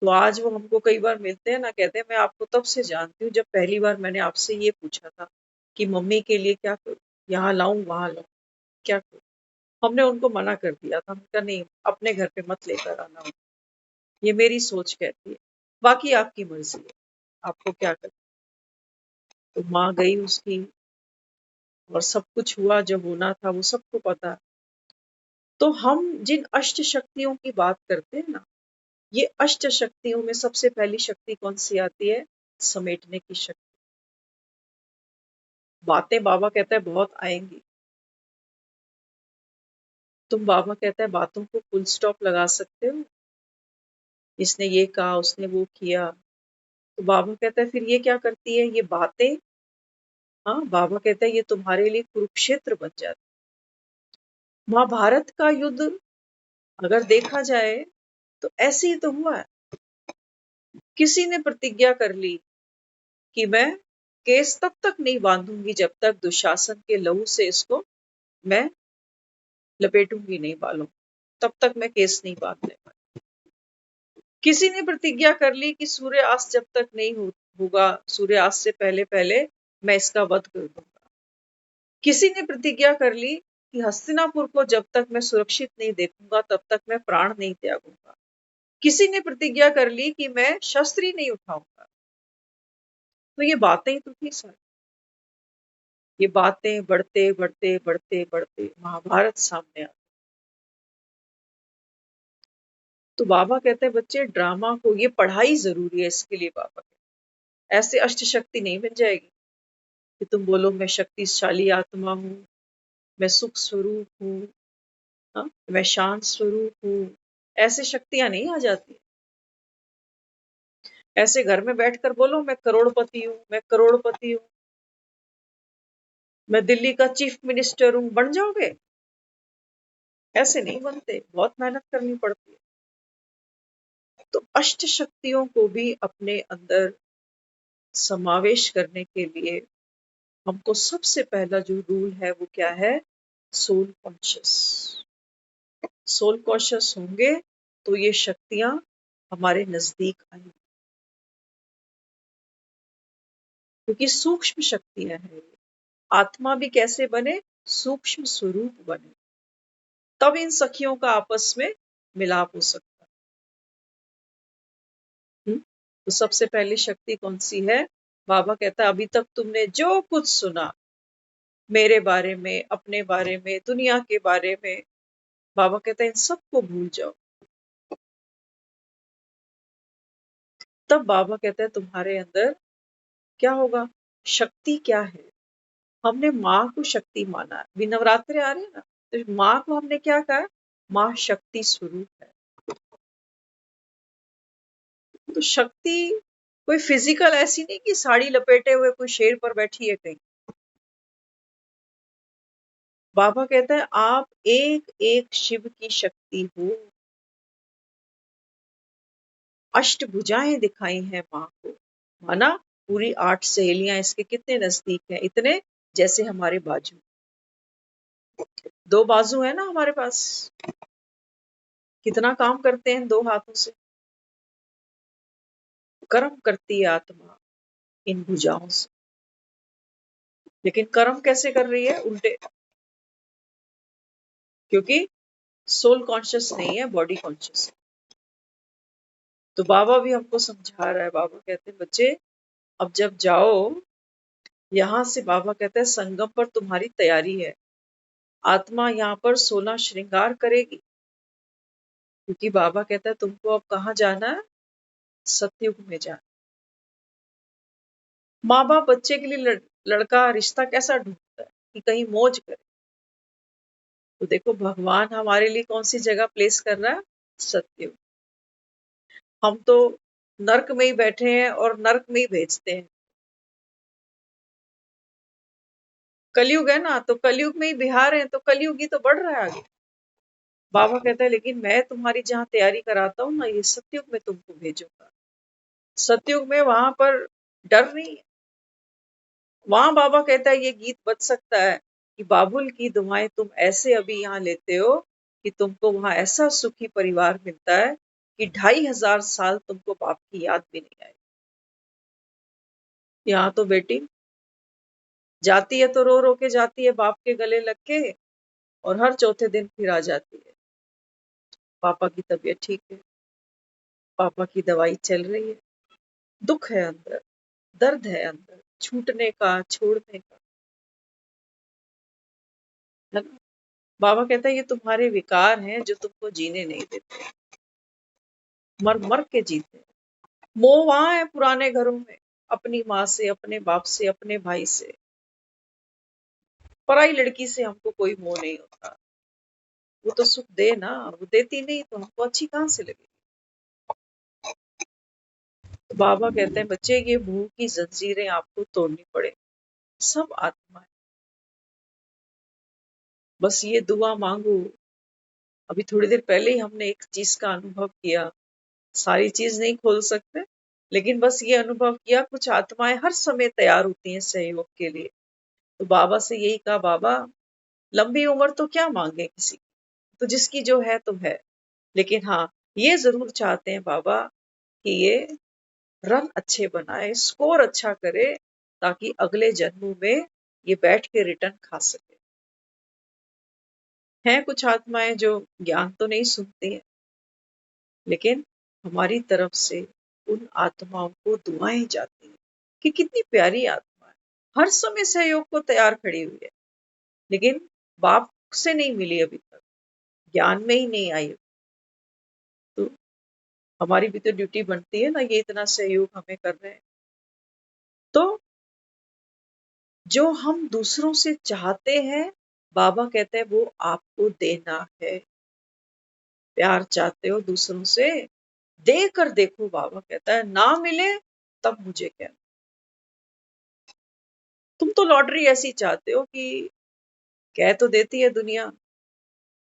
तो आज वो हमको कई बार मिलते हैं ना, कहते हैं मैं आपको तब से जानती हूँ जब पहली बार मैंने आपसे ये पूछा था कि मम्मी के लिए क्या करूँ, यहाँ लाऊं वहां लाऊं, क्या करूँ। हमने उनको मना कर दिया था, हमने कहा नहीं, अपने घर पे मत लेकर आना, ये मेरी सोच कहती है, बाकी आपकी मर्जी है, आपको क्या करना। तो माँ गई उसकी, और सब कुछ हुआ जो होना था, वो सबको पता है। तो हम जिन अष्ट शक्तियों की बात करते हैं ना, ये अष्ट शक्तियों में सबसे पहली शक्ति कौन सी आती है, समेटने की शक्ति। बातें बाबा कहता है बहुत आएंगी, तुम बाबा कहता है बातों को फुल स्टॉप लगा सकते हो, इसने ये कहा उसने वो किया। तो बाबा कहता है फिर ये क्या करती है, ये बातें, हाँ, बाबा कहता है ये तुम्हारे लिए कुरुक्षेत्र बन जाता है। महाभारत का युद्ध अगर देखा जाए तो ऐसे ही तो हुआ है। किसी ने प्रतिज्ञा कर ली कि मैं केस तब तक नहीं बांधूंगी जब तक दुशासन के लहू से इसको मैं लपेटूंगी नहीं बालों, तब तक मैं केस नहीं बांधने वाली। किसी ने प्रतिज्ञा कर ली कि सूर्यास्त जब तक नहीं होगा, सूर्यास्त से पहले पहले मैं इसका वध कर दूंगा। किसी ने प्रतिज्ञा कर ली कि हस्तिनापुर को जब तक मैं सुरक्षित नहीं देखूंगा तब तक मैं प्राण नहीं त्यागूंगा। किसी ने प्रतिज्ञा कर ली कि मैं शस्त्र ही नहीं उठाऊंगा। तो ये बातें ही तो थी सारी। ये बातें बढ़ते बढ़ते बढ़ते बढ़ते महाभारत सामने आ। तो बाबा कहते हैं बच्चे ड्रामा को, ये पढ़ाई जरूरी है इसके लिए। बाबा कहते हैं ऐसे अष्ट शक्ति नहीं बन जाएगी कि तुम बोलो मैं शक्तिशाली आत्मा हूँ, मैं सुख स्वरूप हूँ, हाँ, मैं शांत स्वरूप हूँ। ऐसे शक्तियां नहीं आ जाती। ऐसे घर में बैठकर बोलो मैं करोड़पति हूँ, मैं करोड़पति हूँ, मैं दिल्ली का चीफ मिनिस्टर हूँ, बन जाओगे? ऐसे नहीं बनते, बहुत मेहनत करनी पड़ती है। तो अष्ट शक्तियों को भी अपने अंदर समावेश करने के लिए हमको सबसे पहला जो रूल है वो क्या है? Soul conscious. सोल कॉन्शियस होंगे तो ये शक्तियां हमारे नजदीक आएंगी, क्योंकि सूक्ष्म शक्तियां हैं। आत्मा भी कैसे बने? सूक्ष्म स्वरूप बने, तब इन सखियों का आपस में मिलाप हो सकता है। तो सबसे पहली शक्ति कौन सी है? बाबा कहता है अभी तक तुमने जो कुछ सुना मेरे बारे में, अपने बारे में, दुनिया के बारे में, बाबा कहता है इन सबको भूल जाओ। तब बाबा कहता है तुम्हारे अंदर क्या होगा? शक्ति क्या है? हमने माँ को शक्ति माना है, अभी नवरात्रे आ रहे हैं ना, तो माँ को हमने क्या कहा? माँ शक्ति स्वरूप है। तो शक्ति कोई फिजिकल ऐसी नहीं कि साड़ी लपेटे हुए कोई शेर पर बैठी है कहीं। बाबा कहता है आप एक एक शिव की शक्ति हो। अष्टभुजाएं दिखाई हैं माँ को, माना पूरी 8 सहेलियां इसके कितने नजदीक हैं, इतने जैसे हमारे बाजू। 2 बाजू है ना हमारे पास, कितना काम करते हैं 2 हाथों से। कर्म करती है आत्मा इन भुजाओं से, लेकिन कर्म कैसे कर रही है? उल्टे, क्योंकि सोल कॉन्शियस नहीं है, बॉडी कॉन्शियस है। तो बाबा भी हमको समझा रहा है। बाबा कहते हैं बच्चे अब जब जाओ यहां से, बाबा कहते हैं संगम पर तुम्हारी तैयारी है। आत्मा यहाँ पर 16 श्रृंगार करेगी, क्योंकि बाबा कहता है तुमको अब कहाँ जाना है? सतयुग में जाना। माँ बाप बच्चे के लिए लड़का रिश्ता कैसा ढूंढता है कि कहीं मौज करे। तो देखो भगवान हमारे लिए कौन सी जगह प्लेस कर रहा है? सतयुग। हम तो नर्क में ही बैठे हैं और नर्क में ही भेजते हैं। कलयुग है ना, तो कलयुग में ही बिहार है, तो कलयुग ही तो बढ़ रहा है आगे। बाबा कहता है लेकिन मैं तुम्हारी जहाँ तैयारी कराता हूँ ना, ये सतयुग में तुमको भेजूंगा। सतयुग में वहां पर डर नहीं है। वहां बाबा कहता है ये गीत बच सकता है कि बाबुल की दुआएं तुम ऐसे अभी यहाँ लेते हो कि तुमको वहां ऐसा सुखी परिवार मिलता है कि 2500 साल तुमको बाप की याद भी नहीं आएगी। यहाँ तो बेटी जाती है तो रो रो के जाती है बाप के गले लग के, और हर चौथे दिन फिर आ जाती है। पापा की तबीयत ठीक है, पापा की दवाई चल रही है। दुख है अंदर, दर्द है अंदर, छूटने का, छोड़ने का, है ना। बाबा कहता है ये तुम्हारे विकार हैं जो तुमको जीने नहीं देते, मर मर के जीते हैं। मोह वहां है पुराने घरों में, अपनी माँ से, अपने बाप से, अपने भाई से। पराई लड़की से हमको कोई मोह नहीं होता। वो तो सुख दे ना, वो देती नहीं तो हमको अच्छी कहाँ से लगेगी। तो बाबा कहते हैं बच्चे ये मोह की जंजीरें आपको तोड़नी पड़े। सब आत्मा है, बस ये दुआ मांगो। अभी थोड़ी देर पहले ही हमने एक चीज का अनुभव किया, सारी चीज नहीं खोल सकते, लेकिन बस ये अनुभव किया कुछ आत्माएं हर समय तैयार होती हैं सहयोग के लिए। तो बाबा से यही कहा बाबा लंबी उम्र तो क्या मांगे किसी की, तो जिसकी जो है तो है, लेकिन हाँ ये जरूर चाहते हैं बाबा कि ये रन अच्छे बनाए, स्कोर अच्छा करे, ताकि अगले जन्मों में ये बैठ के रिटर्न खा सके। हैं कुछ आत्माएं जो ज्ञान तो नहीं सुनती हैं, लेकिन हमारी तरफ से उन आत्माओं को दुआएं जाती हैं कि कितनी प्यारी आत्मा है, हर समय सहयोग को तैयार खड़ी हुई है, लेकिन बाप से नहीं मिली अभी तक, ज्ञान में ही नहीं आई। तो हमारी भी तो ड्यूटी बनती है ना, ये इतना सहयोग हमें कर रहे हैं। तो जो हम दूसरों से चाहते हैं, बाबा कहते हैं वो आपको देना है। प्यार चाहते हो दूसरों से, दे कर देखो। बाबा कहता है ना मिले तब मुझे कहना। तुम तो लॉटरी ऐसी चाहते हो कि कह तो देती है दुनिया,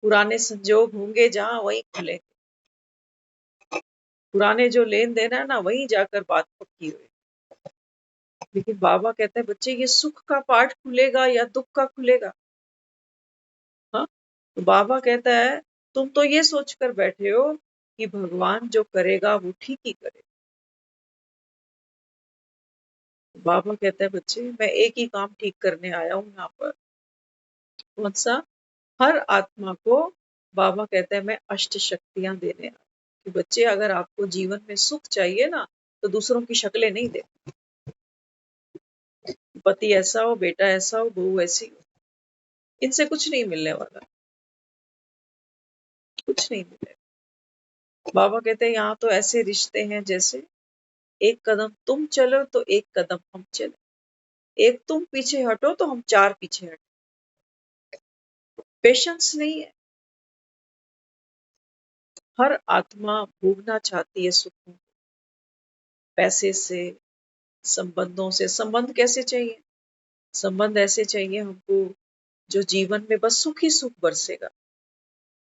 पुराने संजोग होंगे जहां वहीं खुलेंगे, पुराने जो लेन देन है ना वहीं जाकर बात पक्की हुई। लेकिन बाबा कहते हैं बच्चे ये सुख का पाठ खुलेगा या दुख का खुलेगा? हाँ, तो बाबा कहता है तुम तो ये सोचकर बैठे हो कि भगवान जो करेगा वो ठीक ही करेगा। बाबा कहता है बच्चे मैं एक ही काम ठीक करने आया हूं यहाँ पर। कौन सा? हर आत्मा को बाबा कहते हैं मैं अष्ट शक्तियां देने आया कि बच्चे अगर आपको जीवन में सुख चाहिए ना तो दूसरों की शक्लें नहीं दे। पति ऐसा हो, बेटा ऐसा हो, बहू ऐसी हो, इनसे कुछ नहीं मिलने वाला, कुछ नहीं मिलेगा। बाबा कहते हैं यहाँ तो ऐसे रिश्ते हैं जैसे एक कदम तुम चलो तो एक कदम हम चले, एक तुम पीछे हटो तो हम चार पीछे हटो। पेशेंस नहीं है। हर आत्मा भोगना चाहती है सुख, पैसे से, संबंधों से। संबंध कैसे चाहिए? संबंध ऐसे चाहिए हमको जो जीवन में बस सुख ही सुख बरसेगा।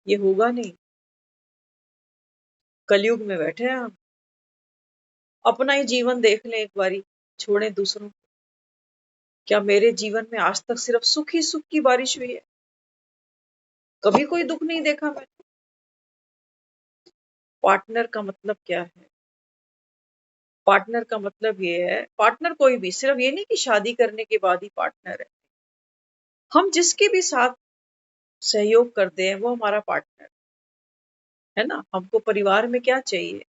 ये होगा नहीं। कलयुग में बैठे हैं हम, अपना ही जीवन देख लें एक बारी, छोड़ें दूसरों को। क्या मेरे जीवन में आज तक सिर्फ सुख ही सुख की बारिश हुई है? कभी कोई दुख नहीं देखा मैंने। पार्टनर का मतलब क्या है? पार्टनर का मतलब ये है, पार्टनर कोई भी, सिर्फ ये नहीं कि शादी करने के बाद ही पार्टनर है। हम जिसके भी साथ सहयोग करते हैं वो हमारा पार्टनर है ना। हमको परिवार में क्या चाहिए?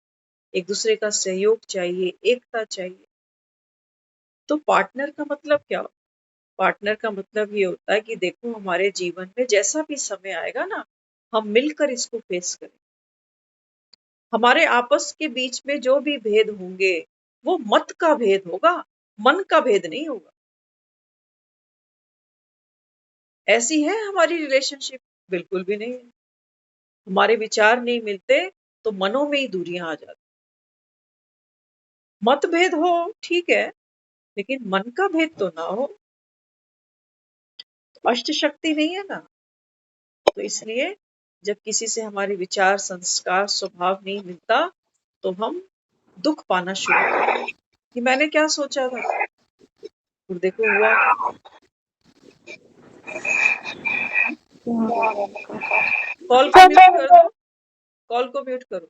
एक दूसरे का सहयोग चाहिए, एकता चाहिए। तो पार्टनर का मतलब क्या? पार्टनर का मतलब ये होता है कि देखो हमारे जीवन में जैसा भी समय आएगा ना, हम मिलकर इसको फेस करें। हमारे आपस के बीच में जो भी भेद होंगे वो मत का भेद होगा, मन का भेद नहीं होगा। ऐसी है हमारी रिलेशनशिप? बिल्कुल भी नहीं है। हमारे विचार नहीं मिलते तो मनों में ही दूरियां आ जाती। मतभेद हो ठीक है, लेकिन मन का भेद तो ना हो। अष्ट शक्ति नहीं है ना। तो इसलिए जब किसी से हमारे विचार, संस्कार, स्वभाव नहीं मिलता तो हम दुख पाना शुरू करते हैं कि मैंने क्या सोचा था और देखो हुआ क्या। कॉल को म्यूट कर दो, कॉल को म्यूट करो।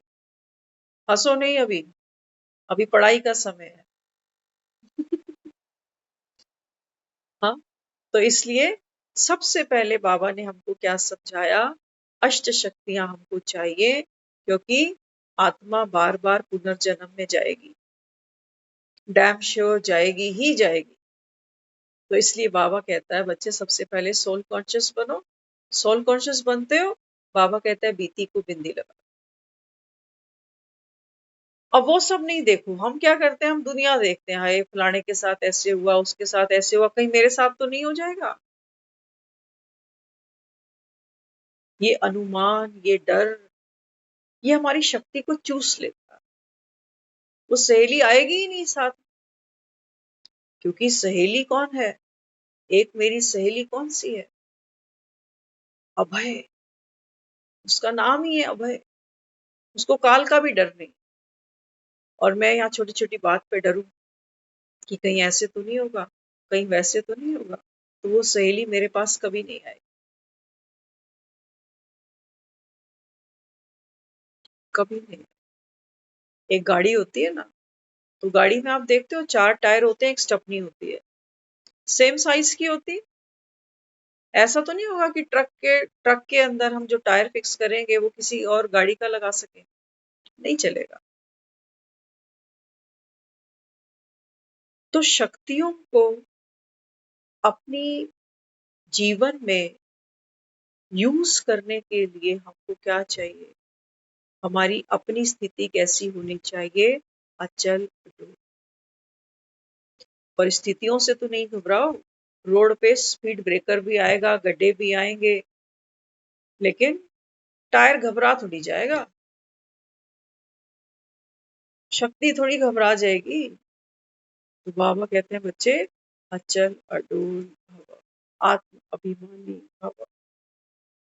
हंसो नहीं अभी, अभी पढ़ाई का समय है। हाँ, तो इसलिए सबसे पहले बाबा ने हमको क्या समझाया? अष्ट शक्तियां हमको चाहिए, क्योंकि आत्मा बार बार पुनर्जन्म में जाएगी, डैम श्योर जाएगी ही जाएगी। तो इसलिए बाबा कहता है बच्चे सबसे पहले सोल कॉन्शियस बनो। सोल कॉन्शियस बनते हो, बाबा कहता है बीती को बिंदी लगा। अब वो सब नहीं देखो, हम क्या करते हैं, हम दुनिया देखते हैं, हाय फलाने के साथ ऐसे हुआ, उसके साथ ऐसे हुआ, कहीं मेरे साथ तो नहीं हो जाएगा। ये अनुमान, ये डर, ये हमारी शक्ति को चूस लेता है। वो सहेली आएगी ही नहीं साथ, क्योंकि सहेली कौन है? एक मेरी सहेली कौन सी है? अभय। उसका नाम ही है अभय। उसको काल का भी डर नहीं। और मैं यहाँ छोटी छोटी बात पे डरूं कि कहीं ऐसे तो नहीं होगा, कहीं वैसे तो नहीं होगा, तो वो सहेली मेरे पास कभी नहीं आई, कभी नहीं। एक गाड़ी होती है ना, तो गाड़ी में आप देखते हो चार टायर होते हैं, एक स्टपनी होती है, सेम साइज की होती। ऐसा तो नहीं होगा कि ट्रक के अंदर हम जो टायर फिक्स करेंगे वो किसी और गाड़ी का लगा सके, नहीं चलेगा। तो शक्तियों को अपनी जीवन में यूज करने के लिए हमको क्या चाहिए? हमारी अपनी स्थिति कैसी होनी चाहिए? अचल अटूट। परिस्थितियों से तो नहीं घबराओ, रोड पे स्पीड ब्रेकर भी आएगा, गड्ढे भी आएंगे, लेकिन टायर घबरा थोड़ी जाएगा, शक्ति थोड़ी घबरा जाएगी। तो बाबा कहते हैं बच्चे, अचल अडोल भव, आत्म अभिमानी भव।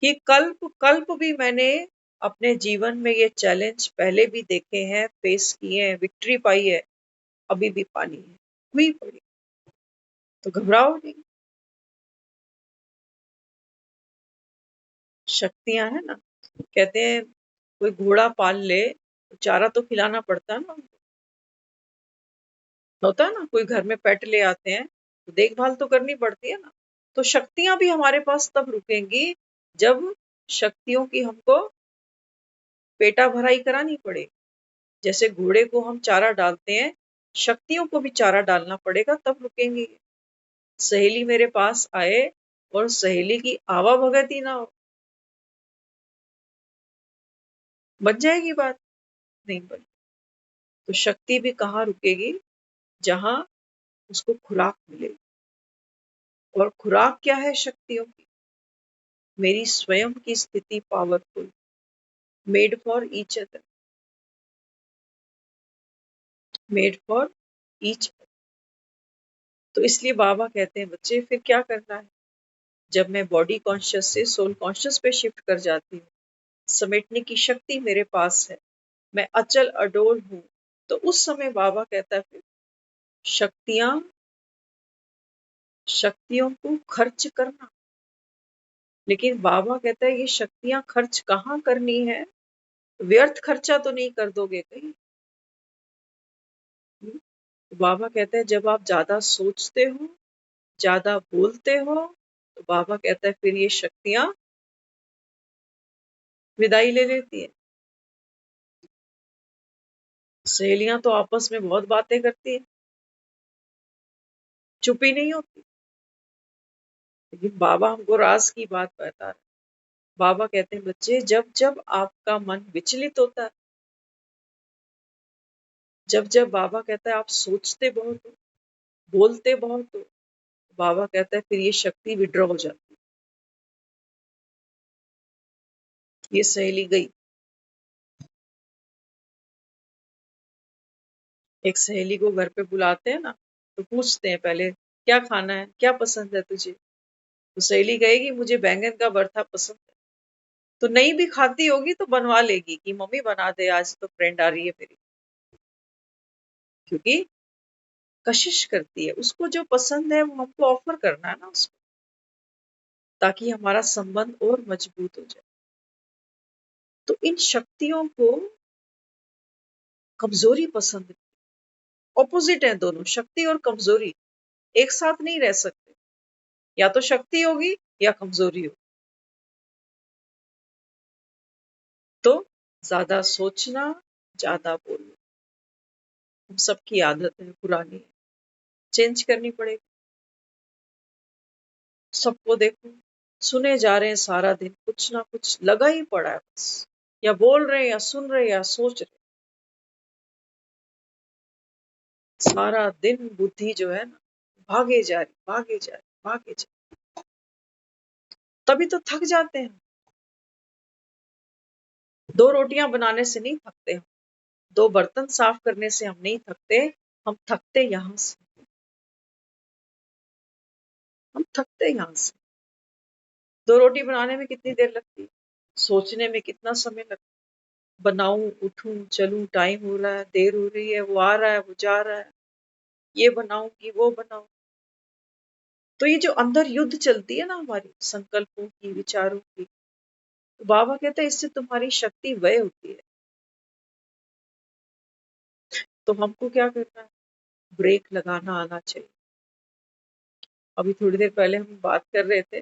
ये कल्प कल्प भी मैंने अपने जीवन में ये चैलेंज पहले भी देखे हैं, फेस किए हैं, विक्ट्री पाई है, अभी भी पानी है, हुई पड़ी। तो घबराओ नहीं, शक्तियां है ना। कहते हैं कोई घोड़ा पाल ले तो चारा तो खिलाना पड़ता है ना, होता है ना, कोई घर में पेट ले आते हैं तो देखभाल तो करनी पड़ती है ना। तो शक्तियां भी हमारे पास तब रुकेंगी जब शक्तियों की हमको पेटा भराई करानी पड़े। जैसे घोड़े को हम चारा डालते हैं, शक्तियों को भी चारा डालना पड़ेगा तब रुकेंगी। सहेली मेरे पास आए और सहेली की आवा भगती ना हो, बन जाएगी बात? नहीं बन। तो शक्ति भी कहाँ रुकेगी? जहां उसको खुराक मिले। और खुराक क्या है शक्तियों की? मेरी स्वयं की स्थिति powerful, made for each other, made for each. तो इसलिए बाबा कहते हैं बच्चे फिर क्या करना है? जब मैं बॉडी कॉन्शियस से सोल कॉन्शियस पे शिफ्ट कर जाती हूँ, समेटने की शक्ति मेरे पास है, मैं अचल अडोल हूँ, तो उस समय बाबा कहता है फिर शक्तियां, शक्तियों को खर्च करना। लेकिन बाबा कहता है ये शक्तियां खर्च कहाँ करनी है? व्यर्थ खर्चा तो नहीं कर दोगे कहीं? तो बाबा कहता है जब आप ज्यादा सोचते हो, ज्यादा बोलते हो, तो बाबा कहता है फिर ये शक्तियां विदाई ले लेती है। सहेलियां तो आपस में बहुत बातें करती है, चुप ही नहीं होती। लेकिन बाबा हमको राज की बात बता रहे हैं। बाबा कहते हैं बच्चे जब जब आपका मन विचलित होता है, जब जब बाबा कहता है आप सोचते बहुत हो, बोलते बहुत हो, बाबा कहता है फिर ये शक्ति विड्रॉ हो जाती है। ये सहेली गई। एक सहेली को घर पे बुलाते हैं ना, तो पूछते हैं पहले क्या खाना है, क्या पसंद है तुझे? तो सहेली कहेगी मुझे बैंगन का भरता पसंद है। तो नहीं भी खाती होगी तो बनवा लेगी कि मम्मी बना दे, आज तो फ्रेंड आ रही है मेरी। क्योंकि कशिश करती है, उसको जो पसंद है वो हमको ऑफर करना है ना उसको, ताकि हमारा संबंध और मजबूत हो जाए। तो इन शक्तियों को कमजोरी पसंद, ऑपोजिट है दोनों, शक्ति और कमजोरी एक साथ नहीं रह सकते। या तो शक्ति होगी या कमजोरी होगी। तो ज्यादा सोचना, ज्यादा बोलना हम सबकी आदत है, पुरानी है, चेंज करनी पड़ेगी। सबको देखो, सुने जा रहे हैं सारा दिन, कुछ ना कुछ लगा ही पड़ा है बस, या बोल रहे हैं या सुन रहे हैं या सोच रहे हैं। सारा दिन बुद्धि जो है ना भागे जा रही, भागे जा रही, भागे जा रही। तभी तो थक जाते हैं। दो रोटियां बनाने से नहीं थकते हम, दो बर्तन साफ करने से हम नहीं थकते, हम थकते यहाँ से, हम थकते यहाँ से। दो रोटी बनाने में कितनी देर लगती है? सोचने में कितना समय लगता है? बनाऊं, उठूं, चलूं, टाइम हो रहा है, देर हो रही है, वो आ रहा है, वो जा रहा है, ये बनाऊंगी, वो बनाऊं। तो ये जो अंदर युद्ध चलती है ना हमारी संकल्पों की, विचारों की, तो बाबा कहते हैं इससे तुम्हारी शक्ति व्यय होती है। तो हमको क्या करना है? ब्रेक लगाना आना चाहिए। अभी थोड़ी देर पहले हम बात कर रहे थे,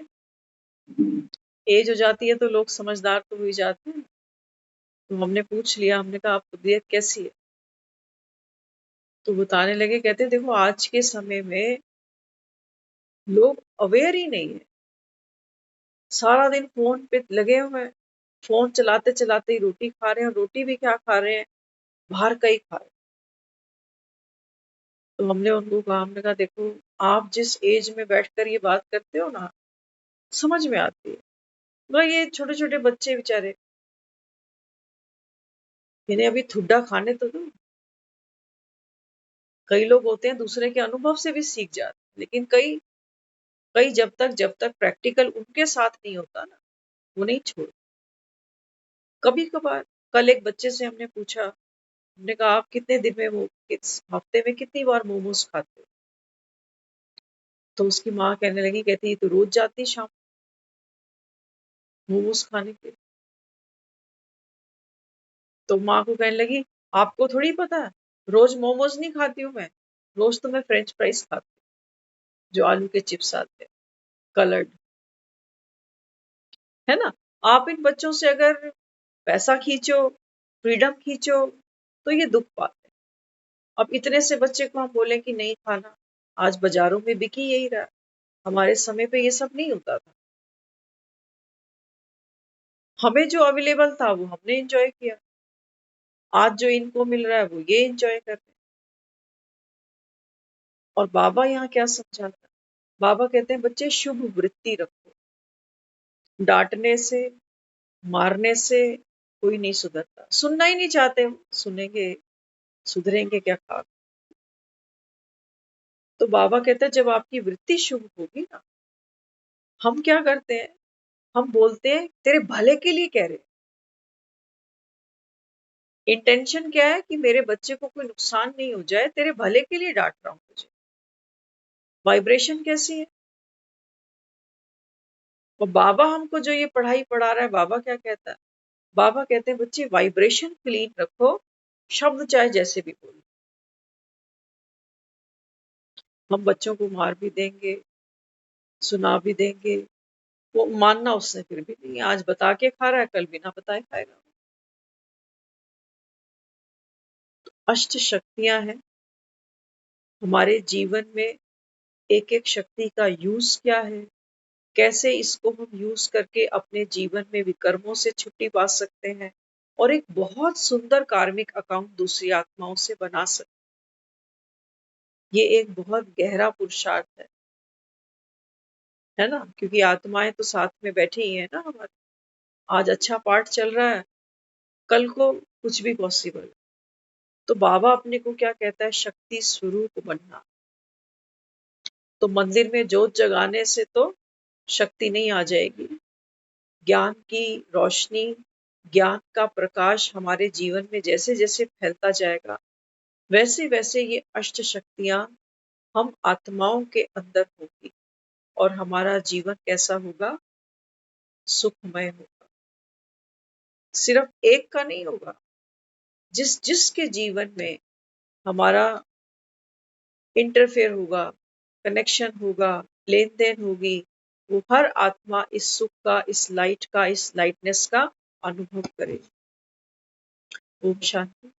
एज हो जाती है तो लोग समझदार तो हो ही जाते हैं। तो हमने पूछ लिया, हमने कहा आप तबीयत कैसी है? तो बताने लगे, कहते देखो आज के समय में लोग अवेयर ही नहीं है, सारा दिन फोन पे लगे हुए हैं, फोन चलाते चलाते ही रोटी खा रहे हैं, और रोटी भी क्या खा रहे हैं, बाहर का ही खा रहे हैं। तो हमने उनको कहा, हमने कहा देखो आप जिस एज में बैठकर ये बात करते हो ना, समझ में आती है, मगर ये छोटे छोटे बच्चे बेचारे, इन्हें अभी ठुड्डा खाने तो दो। कई लोग होते हैं दूसरे के अनुभव से भी सीख जाते हैं, लेकिन कई कई जब तक प्रैक्टिकल उनके साथ नहीं होता ना, वो नहीं छोड़। कभी कभार, कल एक बच्चे से हमने पूछा, हमने कहा आप कितने दिन में वो इस हफ्ते में कितनी बार मोमोज खाते हो? तो उसकी माँ कहने लगी, कहती ये तो रोज जाती शाम मोमोज खाने के लिए। तो माँ को कहने लगी, आपको थोड़ी पता है, रोज मोमोज नहीं खाती हूँ मैं, रोज तो मैं फ्रेंच फ्राइज खाती हूँ, जो आलू के चिप्स आते हैं, कलर्ड, है ना। आप इन बच्चों से अगर पैसा खींचो, फ्रीडम खींचो, तो ये दुख पाते हैं। अब इतने से बच्चे को हम बोलें कि नहीं खाना, आज बाजारों में बिक ही यही रहा। हमारे समय पे ये सब नहीं होता था, हमें जो अवेलेबल था वो हमने एंजॉय किया, आज जो इनको मिल रहा है वो ये एंजॉय कर रहे हैं। और बाबा यहाँ क्या समझाता है, बाबा कहते हैं बच्चे शुभ वृत्ति रखो, डांटने से, मारने से कोई नहीं सुधरता, सुनना ही नहीं चाहते हो, सुनेंगे, सुधरेंगे क्या खा। तो बाबा कहते हैं जब आपकी वृत्ति शुभ होगी ना, हम क्या करते हैं, हम बोलते हैं तेरे भले के लिए कह रहे हैं, इंटेंशन क्या है कि मेरे बच्चे को कोई नुकसान नहीं हो जाए, तेरे भले के लिए डांट रहा हूं तुझे। वाइब्रेशन कैसी है। और बाबा हमको जो ये पढ़ाई पढ़ा रहा है, बाबा क्या कहता है, बाबा कहते हैं बच्चे वाइब्रेशन क्लीन रखो, शब्द चाहे जैसे भी बोलो। हम बच्चों को मार भी देंगे, सुना भी देंगे, वो मानना उसने फिर भी नहीं, आज बता के खा रहा है, कल बिना बताए खाएगा। अष्ट शक्तियां हैं हमारे जीवन में, एक एक शक्ति का यूज क्या है, कैसे इसको हम यूज करके अपने जीवन में विकर्मों से छुट्टी पा सकते हैं, और एक बहुत सुंदर कार्मिक अकाउंट दूसरी आत्माओं से बना सकते हैं। ये एक बहुत गहरा पुरुषार्थ है ना, क्योंकि आत्माएं तो साथ में बैठी ही है ना हमारे। आज अच्छा पाठ चल रहा है, कल को कुछ भी पॉसिबल है। तो बाबा अपने को क्या कहता है, शक्ति स्वरूप बनना। तो मंदिर में जोत जगाने से तो शक्ति नहीं आ जाएगी, ज्ञान की रोशनी, ज्ञान का प्रकाश हमारे जीवन में जैसे जैसे फैलता जाएगा, वैसे वैसे ये अष्ट शक्तियां हम आत्माओं के अंदर होगी, और हमारा जीवन कैसा होगा, सुखमय होगा। सिर्फ एक का नहीं होगा, जिस जिसके जीवन में हमारा इंटरफेयर होगा, कनेक्शन होगा, लेन देन होगी, वो हर आत्मा इस सुख का, इस लाइट का, इस लाइटनेस का अनुभव करे। ओम शांति।